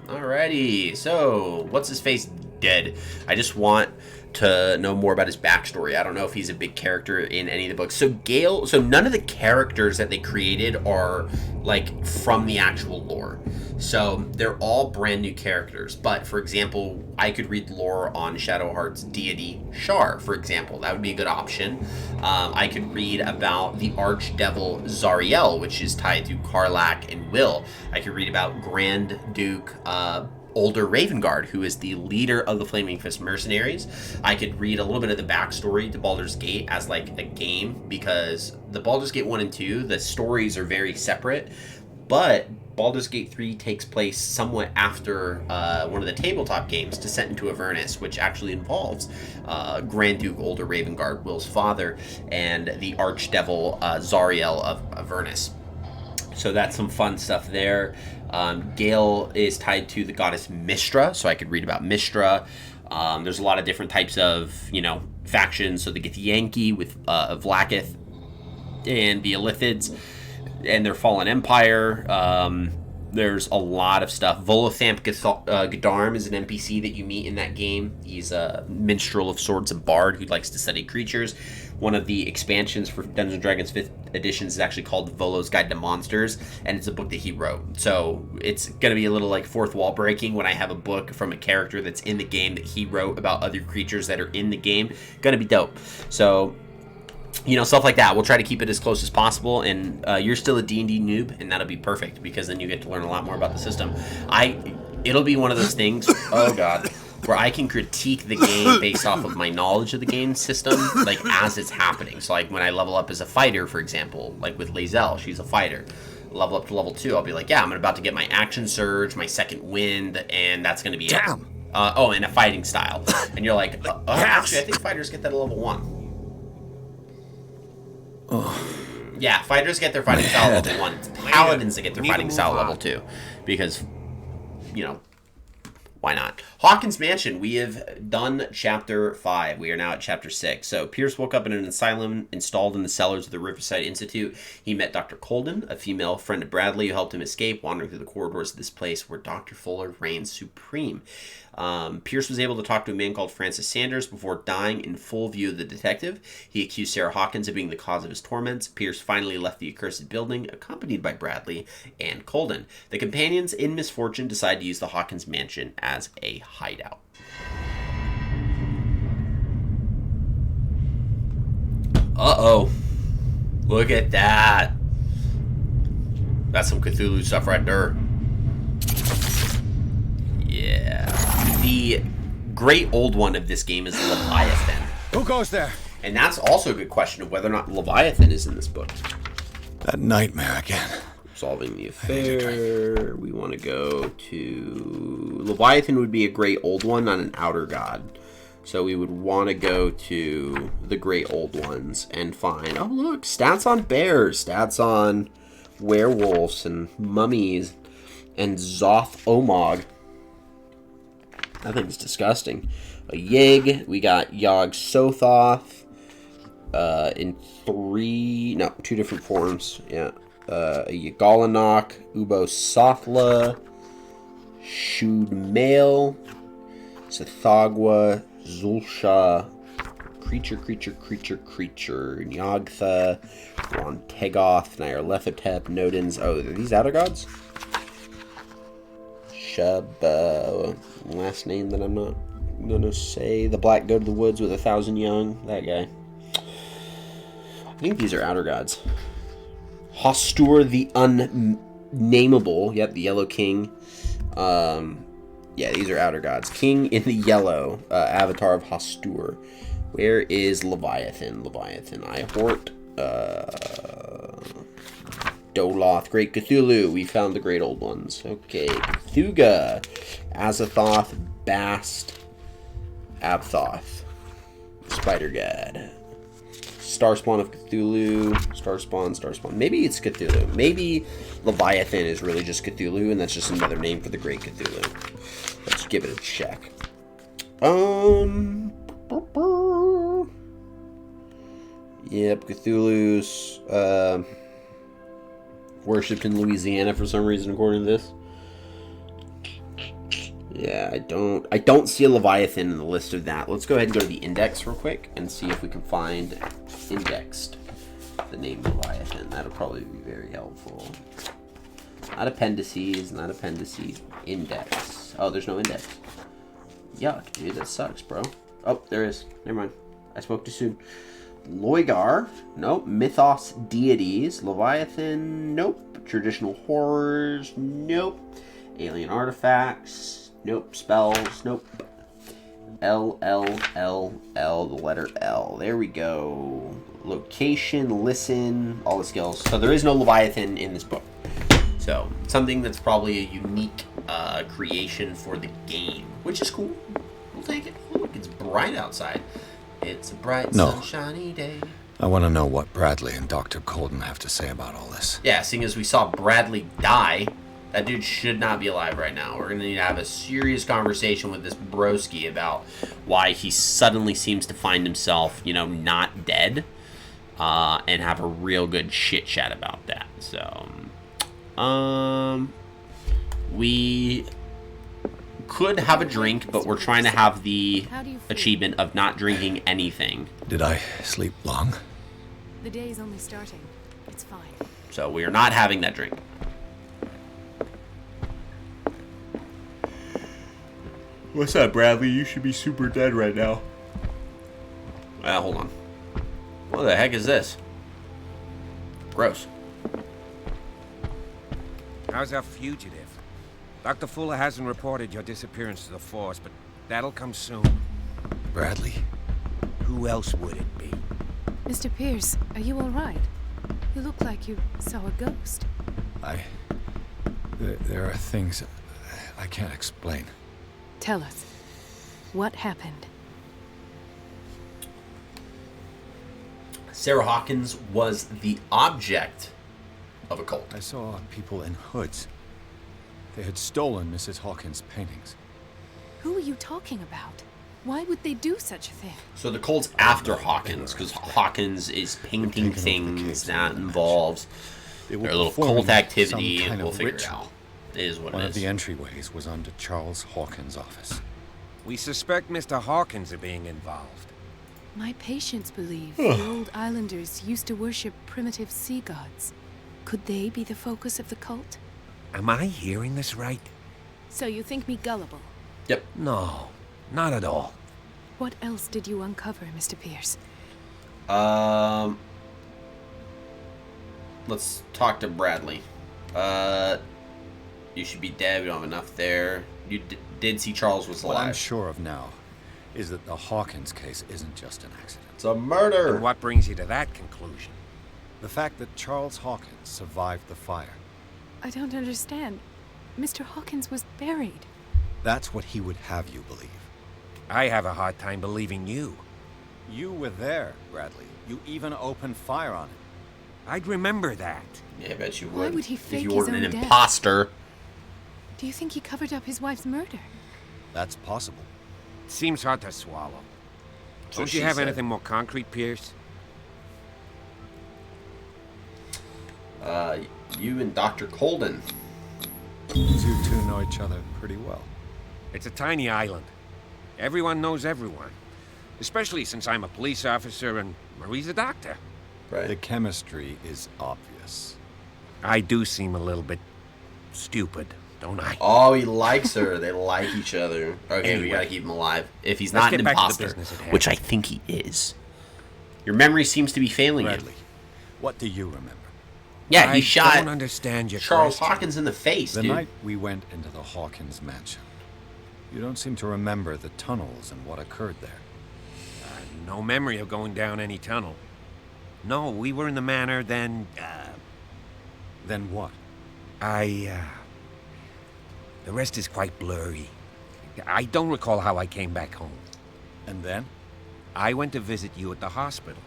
Alrighty. So, what's his face dead? I just want to know more about his backstory. I don't know if he's a big character in any of the books. So Gale, none of the characters that they created are like from the actual lore. So they're all brand new characters. But for example, I could read lore on Shadowheart's deity Shar, for example. That would be a good option. I could read about the archdevil Zariel, which is tied to Karlach and Will. I could read about Grand Duke Older Ravengard, who is the leader of the Flaming Fist Mercenaries. I could read a little bit of the backstory to Baldur's Gate as like a game, because the Baldur's Gate 1 and 2, the stories are very separate, but Baldur's Gate 3 takes place somewhat after one of the tabletop games, Descent into Avernus, which actually involves Grand Duke Older Ravengard, Will's father, and the archdevil Zariel of Avernus. So that's some fun stuff there. Gale is tied to the goddess Mystra, so I could read about Mystra. There's a lot of different types of, factions. So the Githyanki with Vlaakith and the Illithids and their fallen empire. There's a lot of stuff. Volothamp G'Darm is an NPC that you meet in that game. He's a minstrel of swords and bard who likes to study creatures. One of the expansions for Dungeons & Dragons 5th edition is actually called Volo's Guide to Monsters, and it's a book that he wrote. So it's going to be a little like fourth wall breaking when I have a book from a character that's in the game that he wrote about other creatures that are in the game. Going to be dope. So, stuff like that. We'll try to keep it as close as possible, and you're still a D&D noob, and that'll be perfect, because then you get to learn a lot more about the system. It'll be one of those things, oh god, where I can critique the game based off of my knowledge of the game system, like, as it's happening. So, like, when I level up as a fighter, for example, like with Lae'zel, she's a fighter. Level up to level 2, I'll be like, yeah, I'm about to get my action surge, my second wind, and that's going to be it. And a fighting style. And you're like, actually, I think fighters get that at level 1. Yeah, fighters get their fighting style level 1. It's paladins that get their fighting style level 2. Because, Why not? Hawkins Mansion. We have done chapter 5. We are now at chapter 6. So Pierce woke up in an asylum installed in the cellars of the Riverside Institute. He met Dr. Colden, a female friend of Bradley, who helped him escape, wandering through the corridors of this place where Dr. Fuller reigns supreme. Pierce was able to talk to a man called Francis Sanders before dying in full view of the detective. He accused Sarah Hawkins of being the cause of his torments. Pierce finally left the accursed building, accompanied by Bradley and Colden. The companions in misfortune decide to use the Hawkins Mansion as a hideout. Uh-oh. Look at that. That's some Cthulhu stuff right there. Yeah. The great old one of this game is Leviathan. Who goes there? And that's also a good question of whether or not Leviathan is in this book. That nightmare again. Solving the affair. We want to go to... Leviathan would be a great old one, not an outer god. So we would want to go to the great old ones and find... Oh, look. Stats on bears. Stats on werewolves and mummies and Zoth Omog. That thing's disgusting. A Yig. We got Yog Sothoth. In 2 different forms. Yeah. A Yagalanok. Ubo Sothla. Shud Male. Sithagwa. Zulsha. Creature. Nyagtha. Rontegoth. Nyarlathotep. Nodins. Oh, are these outer gods? Shub, last name that I'm not gonna say. The Black Goat of the Woods with 1,000 young. That guy. I think these are outer gods. Hostur the Unnameable. Yep, the Yellow King. Yeah, these are outer gods. King in the Yellow. Avatar of Hostur. Where is Leviathan? Ihort. Doloth, Great Cthulhu. We found the great old ones. Okay, Cthulhu, Azathoth, Bast, Abthoth, Spider God, Starspawn of Cthulhu, Starspawn. Maybe it's Cthulhu. Maybe Leviathan is really just Cthulhu, and that's just another name for the Great Cthulhu. Let's give it a check. Yep, Cthulhu's worshipped in Louisiana for some reason, according to this. Yeah, I don't see a Leviathan in the list of that. Let's go ahead and go to the index real quick and see if we can find indexed the name Leviathan. That'll probably be very helpful. Not appendices. Index. Oh, there's no index. Yuck, dude, that sucks, bro. Oh, there is. Never mind. I spoke too soon. Loigar, nope. Mythos deities. Leviathan, nope. Traditional horrors, nope. Alien artifacts, nope. Spells, nope. L, the letter L. There we go. Location, listen, all the skills. So there is no Leviathan in this book. So something that's probably a unique creation for the game, which is cool. We'll take it. Oh, look, it's bright outside. It's a bright, sunshiny day. I want to know what Bradley and Dr. Colden have to say about all this. Yeah, seeing as we saw Bradley die, that dude should not be alive right now. We're going to need to have a serious conversation with this broski about why he suddenly seems to find himself, not dead, and have a real good chit chat about that. So, we could have a drink, but we're trying to have the achievement of not drinking anything. Did I sleep long? The day is only starting. It's fine. So we are not having that drink. What's up, Bradley? You should be super dead right now. Hold on. What the heck is this? Gross. How's our fugitive? Dr. Fuller hasn't reported your disappearance to the force, but that'll come soon. Bradley? Who else would it be? Mr. Pierce, are you all right? You look like you saw a ghost. There are things I can't explain. Tell us. What happened? Sarah Hawkins was the object of a cult. I saw people in hoods. They had stolen Mrs. Hawkins' paintings. Who are you talking about? Why would they do such a thing? So the cult's after Hawkins, because Hawkins is painting things that involves their little cult activity, and we'll figure it out. It is what it is. One of the entryways was under Charles Hawkins' office. We suspect Mr. Hawkins of being involved. My patients believe the old islanders used to worship primitive sea gods. Could they be the focus of the cult? Am I hearing this right? So you think me gullible? Yep. No, not at all. What else did you uncover, Mr. Pierce? Let's talk to Bradley. You should be dead. We don't have enough there. You did see Charles was alive. What I'm sure of now is that the Hawkins case isn't just an accident. It's a murder. And what brings you to that conclusion? The fact that Charles Hawkins survived the fire. I don't understand. Mr. Hawkins was buried. That's what he would have you believe. I have a hard time believing you. You were there, Bradley. You even opened fire on him. I'd remember that. Yeah, I bet you would. Why would he if fake you his weren't own an death? imposter? Do you think he covered up his wife's murder? That's possible. Seems hard to swallow. So Don't you she have said. anything more concrete, Pierce? You and Dr. Colden. You two know each other pretty well. It's a tiny island. Everyone knows everyone. Especially since I'm a police officer and Marie's a doctor. Right. The chemistry is obvious. I do seem a little bit stupid, don't I? Oh, he likes her. They like each other. Okay, Anyway, we gotta keep him alive. If he's let's not get an back to the imposter, business at hand. which I think he is. Your memory seems to be failing Bradley, you. what do you remember? Yeah, he I shot don't understand your Charles question. Hawkins in the face, The dude. night we went into the Hawkins mansion, you don't seem to remember the tunnels and what occurred there. No memory of going down any tunnel. No, we were in the manor then, Then what? the rest is quite blurry. I don't recall how I came back home. And then? I went to visit you at the hospital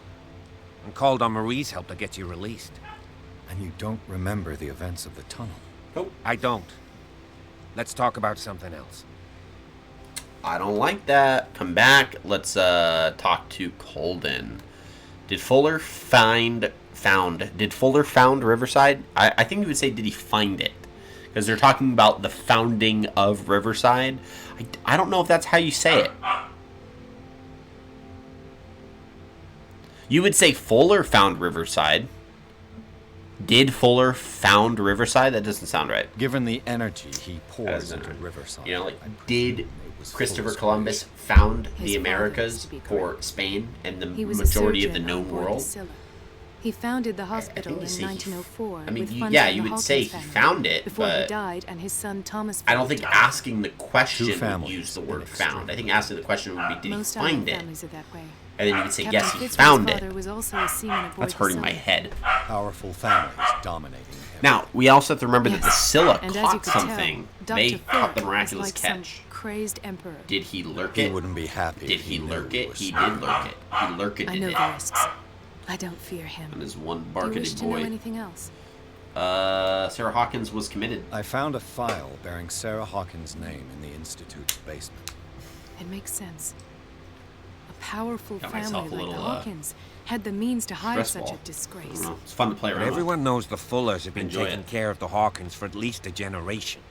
and called on Marie's help to get you released. And you don't remember the events of the tunnel? Nope. I don't. Let's talk about something else. I don't like that. Come back. Let's talk to Colden. Did Fuller found Riverside? I think you would say, did he find it? Because they're talking about the founding of Riverside. I don't know if that's how you say it. You would say Fuller found Riverside. Did Fuller found Riverside? That doesn't sound right. Given the energy he pours Doesn't. into Riverside, You know, like, I'm did presuming it was Christopher Fuller's Columbus creation. found His the father Americas used to be for correct. Spain and the He was majority a of the surgeon known on board the world? Scylla. He founded the hospital you in say he- 1904 I mean, with you- funds yeah, from you the would say Hawkins he family found it, before he but died and his son Thomas. I don't think died. asking the question would families use the in word extreme found. I think asking the question would be, did he Most find island it? families are that way. And then you would say, Captain yes, he Fitzroy's found father it. was also a seaman aboard That's the hurting my Scylla. head. Powerful families dominating him. Now, we also have to remember that the Yes, Scylla and as you caught could something. tell, They Dr. caught the Fuller miraculous is like catch. some crazed emperor. Did he lurk He it? wouldn't be happy. Did if he knew lurk it? was He smart. did lurk it. He lurked I know it. the risks. I don't fear him. And his one Do you barketed wish to know boy. anything else? Sarah Hawkins was committed. I found a file bearing Sarah Hawkins' name in the Institute's basement. It makes sense. A powerful Got family myself a like little, the Hawkins had the means to hide stress such ball. a I disgrace. don't know. It's fun to play But around with. everyone knows the Fullers have been Enjoy taking it. care of the Hawkins for at least a generation.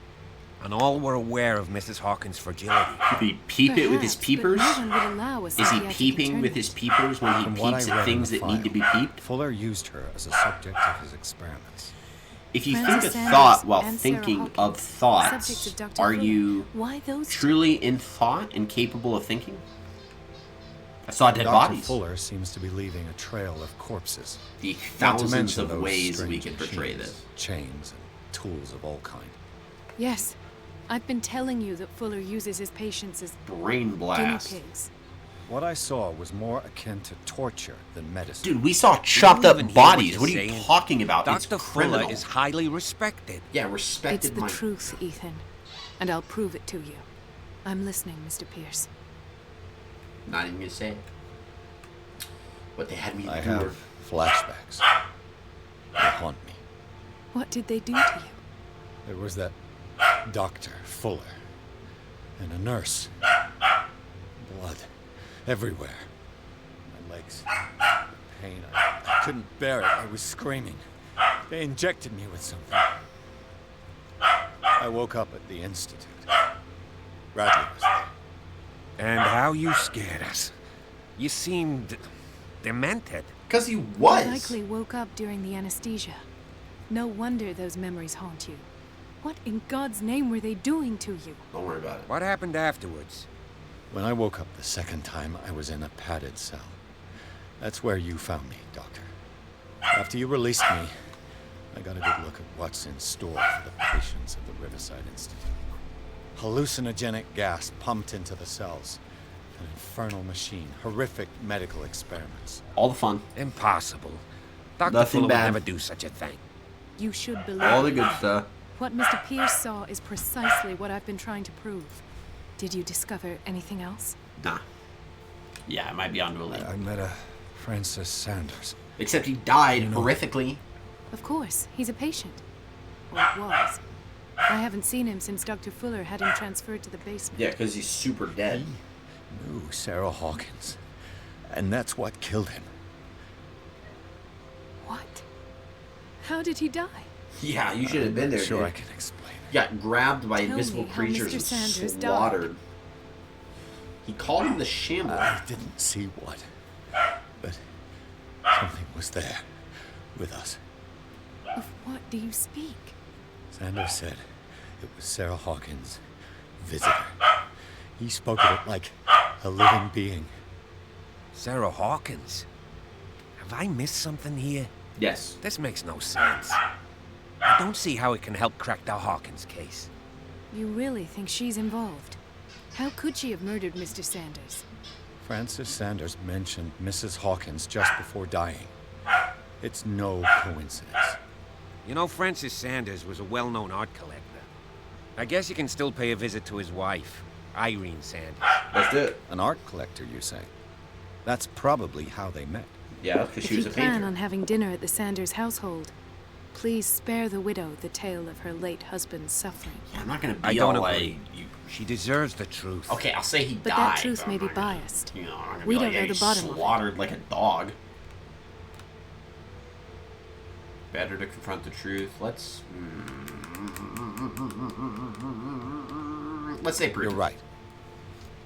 And all were aware of Mrs. Hawkins' fragility. Did he peep it with his Perhaps, peepers? but no one would allow a Is he psychiatric peeping with internment. his peepers when he From what I peeps read at in things the that need to be file, peeped? Fuller used her as a subject of his experiments. If you Francis think of Sanders thought while and Sarah thinking Hawkins, of subjects thoughts, of Dr. are Fuller. you Why those two? truly in thought and capable of thinking? I saw dead Dr. bodies. Fuller seems to be leaving a trail of corpses. The Not to thousands mention of those ways we strange can portray machines, this. chains and tools of all kind. Yes, I've been telling you that Fuller uses his patients as Brain guinea blast. pigs. What I saw was more akin to torture than medicine. Dude, we saw chopped You up even hear bodies. you're What are you saying. talking about? It's Dr. criminal. Fuller is highly respected. Yeah, It's respected the my... truth, Ethan. And I'll prove it to you. I'm listening, Mr. Pierce. Not even gonna say it. What they had me I do. have flashbacks. They haunt me. What did they do to you? There was that Dr. Fuller. and a nurse. Blood everywhere. My legs. Pain. I couldn't bear it. I was screaming. They injected me with something. I woke up at the Institute. Bradley was there. And how you scared us. You seemed demented. Because he was. You likely woke up during the anesthesia. No wonder those memories haunt you. What in God's name were they doing to you? Don't worry about it. What happened afterwards? When I woke up the second time, I was in a padded cell. That's where you found me, Doctor. After you released me, I got a good look at what's in store for the patients of the Riverside Institute. Hallucinogenic gas pumped into the cells. An infernal machine. Horrific medical experiments. All the fun. Impossible. Dr. Nothing Cthulhu would bad. never do such a thing. You should believe All the me. good stuff. What Mr. Pierce saw is precisely what I've been trying to prove. Did you discover anything else? Nah. Yeah, I might be onto a link. I met a Francis Sanders. Except he died horrifically. Of course, he's a patient. Or was. I haven't seen him since Dr. Fuller had him transferred to the basement. Yeah, because he's super dead. He knew Sarah Hawkins. And that's what killed him. What? How did he die? Yeah, you should have been there, Sure, dude. I can explain. He got grabbed by Tell invisible me how creatures Mr. and Sanders died. slaughtered. He called him the Shambler. I didn't see what, but something was there with us. Of what do you speak? Sanders said it was Sarah Hawkins' visitor. He spoke of it like a living being. Sarah Hawkins? Have I missed something here? Yes. This makes no sense. I don't see how it can help crack the Hawkins case. You really think she's involved? How could she have murdered Mr. Sanders? Francis Sanders mentioned Mrs. Hawkins just before dying. It's no coincidence. You know, Francis Sanders was a well-known art collector. I guess you can still pay a visit to his wife, Irene Sanders. Let's do it. An art collector, you say? That's probably how they met. Yeah, because she If was you a plan painter. on having dinner at the Sanders household, please spare the widow the tale of her late husband's suffering. Yeah, I'm not going to I be don't all agree. like... She deserves the truth. Okay, I'll say he But died. that truth but may I'm be not gonna- biased. You know, I'm not gonna We be don't like, yeah, know the he bottom of it. slaughtered like a dog. Better to confront the truth. Let's say prove You're it. right.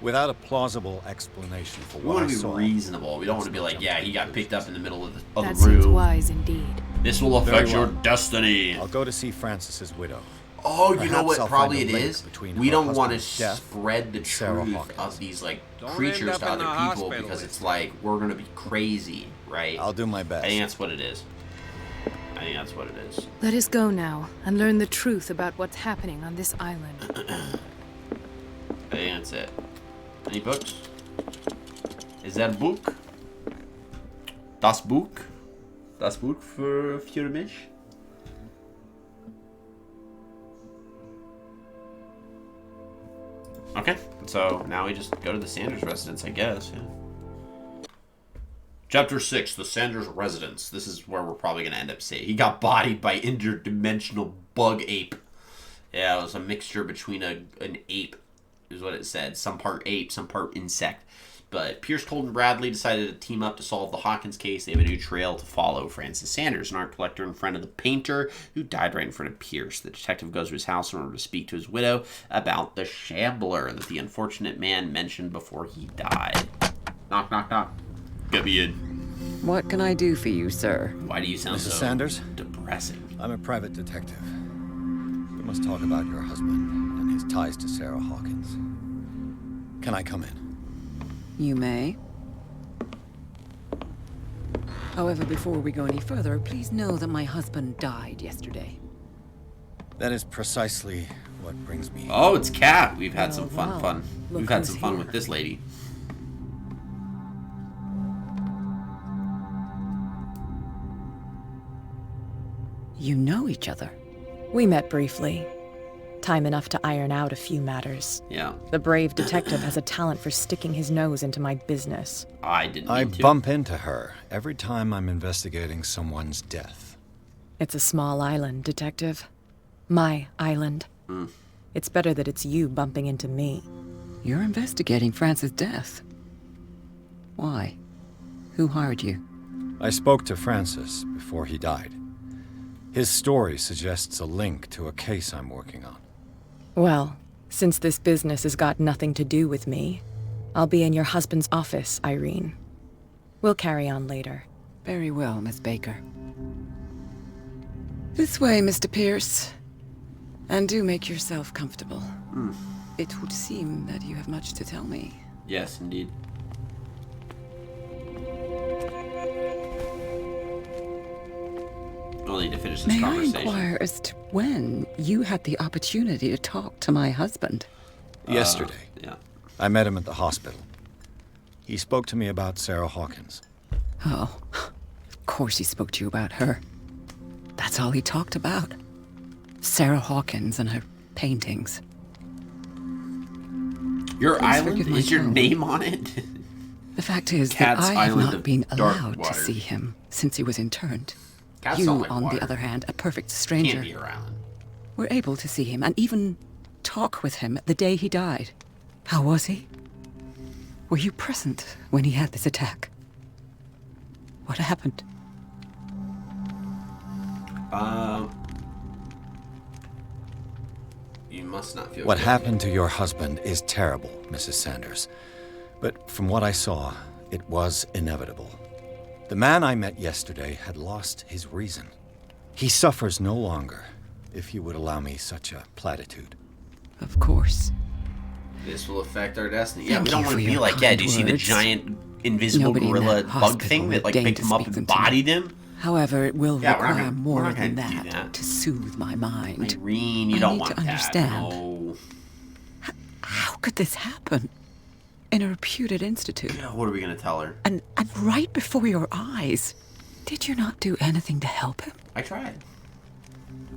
Without a plausible explanation for We what want I to be saw. reasonable. We don't want to be like, yeah, he got picked up in the middle of the That seems room. wise indeed. This will affect Very your well. destiny. I'll go to see Francis's widow. Oh, you know Perhaps what? I'll Probably find it a link is. between We her don't want to husband's death spread the and Sarah truth Hawkins. of these like Don't end creatures up to in other the people hospital because with it's like we're gonna be crazy, right? I'll do my best. I think that's what it is. I think that's what it is. Let us go now and learn the truth about what's happening on this island. I think that's it. Any books? Is that a book? Das Buch? Das Buch für mich? Okay, so now we just go to the Sanders residence, I guess, yeah. Chapter 6, the Sanders residence. This is where we're probably going to end up seeing. He got bodied by interdimensional bug ape. Yeah, it was a mixture between an ape, is what it said. Some part ape, some part insect. But Pierce, Colt, and Bradley decided to team up to solve the Hawkins case. They have a new trail to follow. Francis Sanders, an art collector and friend of the painter, who died right in front of Pierce. The detective goes to his house in order to speak to his widow about the shambler that the unfortunate man mentioned before he died. Knock, knock, knock. Get me in. What can I do for you, sir? Why do you sound Mrs. so Sanders? depressing? I'm a private detective. We must talk about your husband and his ties to Sarah Hawkins. Can I come in? You may. However, before we go any further, please know that my husband died yesterday. That is precisely what brings me. Oh, it's Kat. We've had some wow. fun. Look We've had who's some fun here. with this lady. You know each other. We met briefly. Time enough to iron out a few matters. Yeah. The brave detective has a talent for sticking his nose into my business. I didn't I mean to. bump into her every time I'm investigating someone's death. It's a small island, detective. My island. It's better that it's you bumping into me. You're investigating Francis' death. Why? Who hired you? I spoke to Francis before he died. His story suggests a link to a case I'm working on. Well, since this business has got nothing to do with me, I'll be in your husband's office, Irene. We'll carry on later. Very well, Miss Baker. This way, Mr. Pierce. And do make yourself comfortable. It would seem that you have much to tell me. Yes, indeed. We'll need to finish this May conversation. I inquire as to when you had the opportunity to talk to my husband? Yesterday. Yeah. I met him at the hospital. He spoke to me about Sarah Hawkins. Oh, of course he spoke to you about her. That's all he talked about. Sarah Hawkins and her paintings. Your Please island? forgive my Is your tone. name on it? The fact is Cat's that I have Island not of been Dark allowed to Water. see him since he was interned. Cats You, don't like on water. the other hand, a perfect Can't stranger, be your island. were able to see him and even talk with him the day he died. How was he? Were you present when he had this attack? What happened? You must not feel What good. happened to your husband is terrible, Mrs. Sanders. But from what I saw, it was inevitable. The man I met yesterday had lost his reason. He suffers no longer, if you would allow me such a platitude. Of course. This will affect our destiny. Yeah, Thank we don't you want for to be your like, yeah, kind do you see the words. giant invisible Nobody in gorilla that bug hospital thing that like would deign picked to him up speak and them to me. bodied him? However, it will Yeah, we're not require gonna- we're more not than gonna do that, that. to soothe my mind. Irene, you I don't need want to understand. that. No. How could this happen? In a reputed institute. Yeah, what are we gonna tell her? And right before your eyes. Did you not do anything to help him? I tried.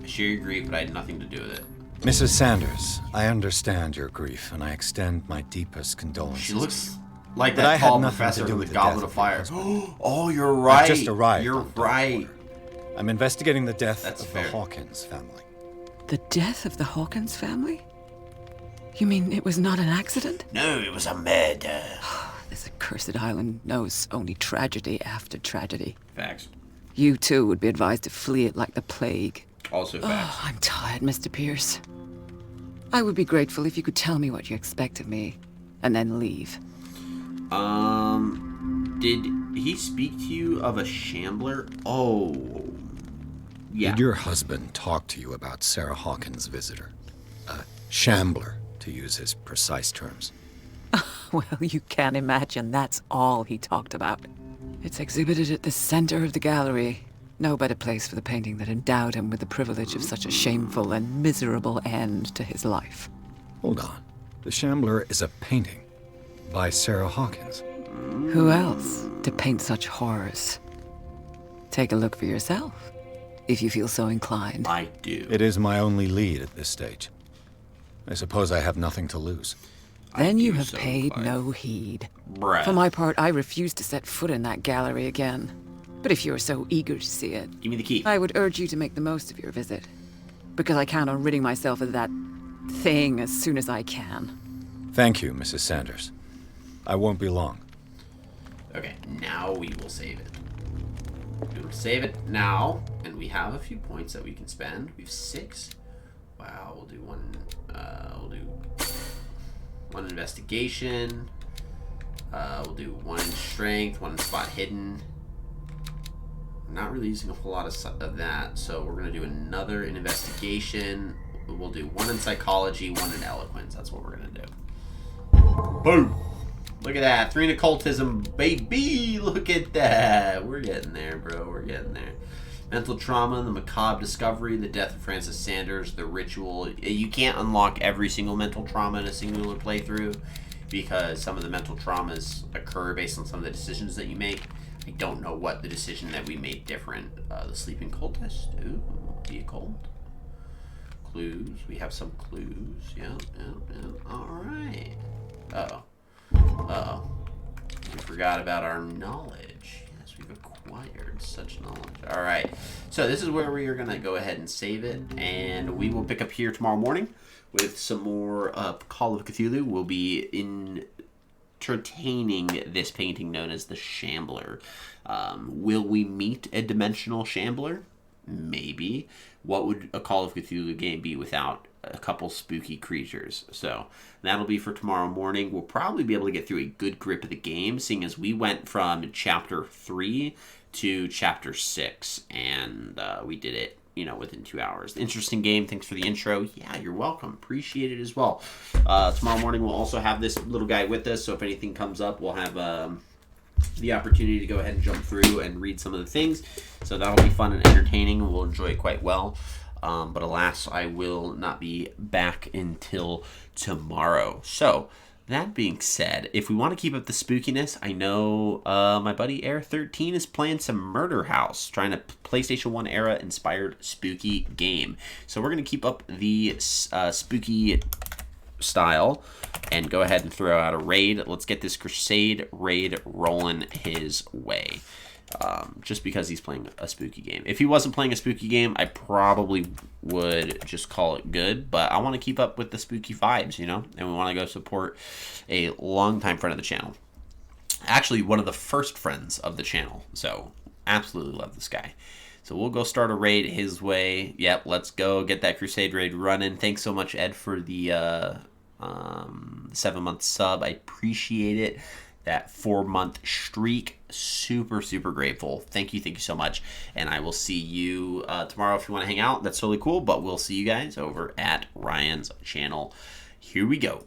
I share your grief, but I had nothing to do with it. Mrs. Sanders, I understand your grief, and I extend my deepest condolences. She looks like But that I had tall nothing to professor do with with the the goblet death of of your fire. husband. Oh, you're right. I've just arrived You're on Dark right. Water. I'm investigating the death That's of fair. the Hawkins family. The death of the Hawkins family? You mean it was not an accident? No, it was a murder. This accursed island knows only tragedy after tragedy. Facts. You too would be advised to flee it like the plague. Also facts. Oh, I'm tired, Mr. Pierce. I would be grateful if you could tell me what you expect of me, and then leave. Did he speak to you of a shambler? Oh, yeah. Did your husband talk to you about Sarah Hawkins' visitor? A shambler, to use his precise terms. Well, you can't imagine that's all he talked about. It's exhibited at the center of the gallery. No better place for the painting that endowed him with the privilege of such a shameful and miserable end to his life. Hold on. The Shambler is a painting by Sarah Hawkins. Who else to paint such horrors? Take a look for yourself, if you feel so inclined. I do. It is my only lead at this stage. I suppose I have nothing to lose. Then you do have so paid inclined. no heed. Bruh. For my part, I refuse to set foot in that gallery again. But if you're so eager to see it, Give me the key. I would urge you to make the most of your visit. Because I count on ridding myself of that thing as soon as I can. Thank you, Mrs. Sanders. I won't be long. Okay, now we will save it. We will save it now, and we have a few points that we can spend. We have 6. Wow, we'll do one. We'll do one investigation. We'll do 1 in strength, 1 in spot hidden. I'm not really using a whole lot of that, so we're gonna do another in investigation. We'll do 1 in psychology, 1 in eloquence. That's what we're gonna do. Boom. Look at that. 3 in occultism, baby. Look at that. We're getting there, bro. We're getting there. Mental trauma, the macabre discovery, the death of Francis Sanders, the ritual. You can't unlock every single mental trauma in a singular playthrough because some of the mental traumas occur based on some of the decisions that you make. I don't know what the decision that we made different. The sleeping cultist. Ooh, the occult. Clues. We have some clues. Yeah. All right. Uh-oh. Uh-oh. We forgot about our knowledge. Yes, we've acquired such knowledge. All right. So this is where we are going to go ahead and save it. And we will pick up here tomorrow morning with some more Call of Cthulhu. We'll be entertaining this painting known as the Shambler. Will we meet a dimensional Shambler? Maybe. What would a Call of Cthulhu game be without a couple spooky creatures? So that'll be for tomorrow morning. We'll probably be able to get through a good grip of the game, seeing as we went from chapter 3 to chapter 6, and we did it, within 2 hours. Interesting game. Thanks for the intro. Yeah, you're welcome. Appreciate it as well. Tomorrow morning we'll also have this little guy with us, so if anything comes up, we'll have the opportunity to go ahead and jump through and read some of the things. So that'll be fun and entertaining, and we'll enjoy it quite well. But alas, I will not be back until tomorrow. So, that being said, if we want to keep up the spookiness, I know my buddy Air13 is playing some Murder House, trying a PlayStation 1 era inspired spooky game. So we're going to keep up the spooky style and go ahead and throw out a raid. Let's get this Crusade raid rolling his way. Just because he's playing a spooky game. If he wasn't playing a spooky game, I probably would just call it good, but I want to keep up with the spooky vibes, and we want to go support a longtime friend of the channel. Actually, one of the first friends of the channel, so absolutely love this guy. So we'll go start a raid his way. Yep, let's go get that Crusade raid running. Thanks so much, Ed, for the 7-month sub. I appreciate it. That 4-month streak, super grateful. Thank you so much, and I will see you tomorrow if you want to hang out. That's totally cool, but we'll see you guys over at Ryan's channel. Here we go.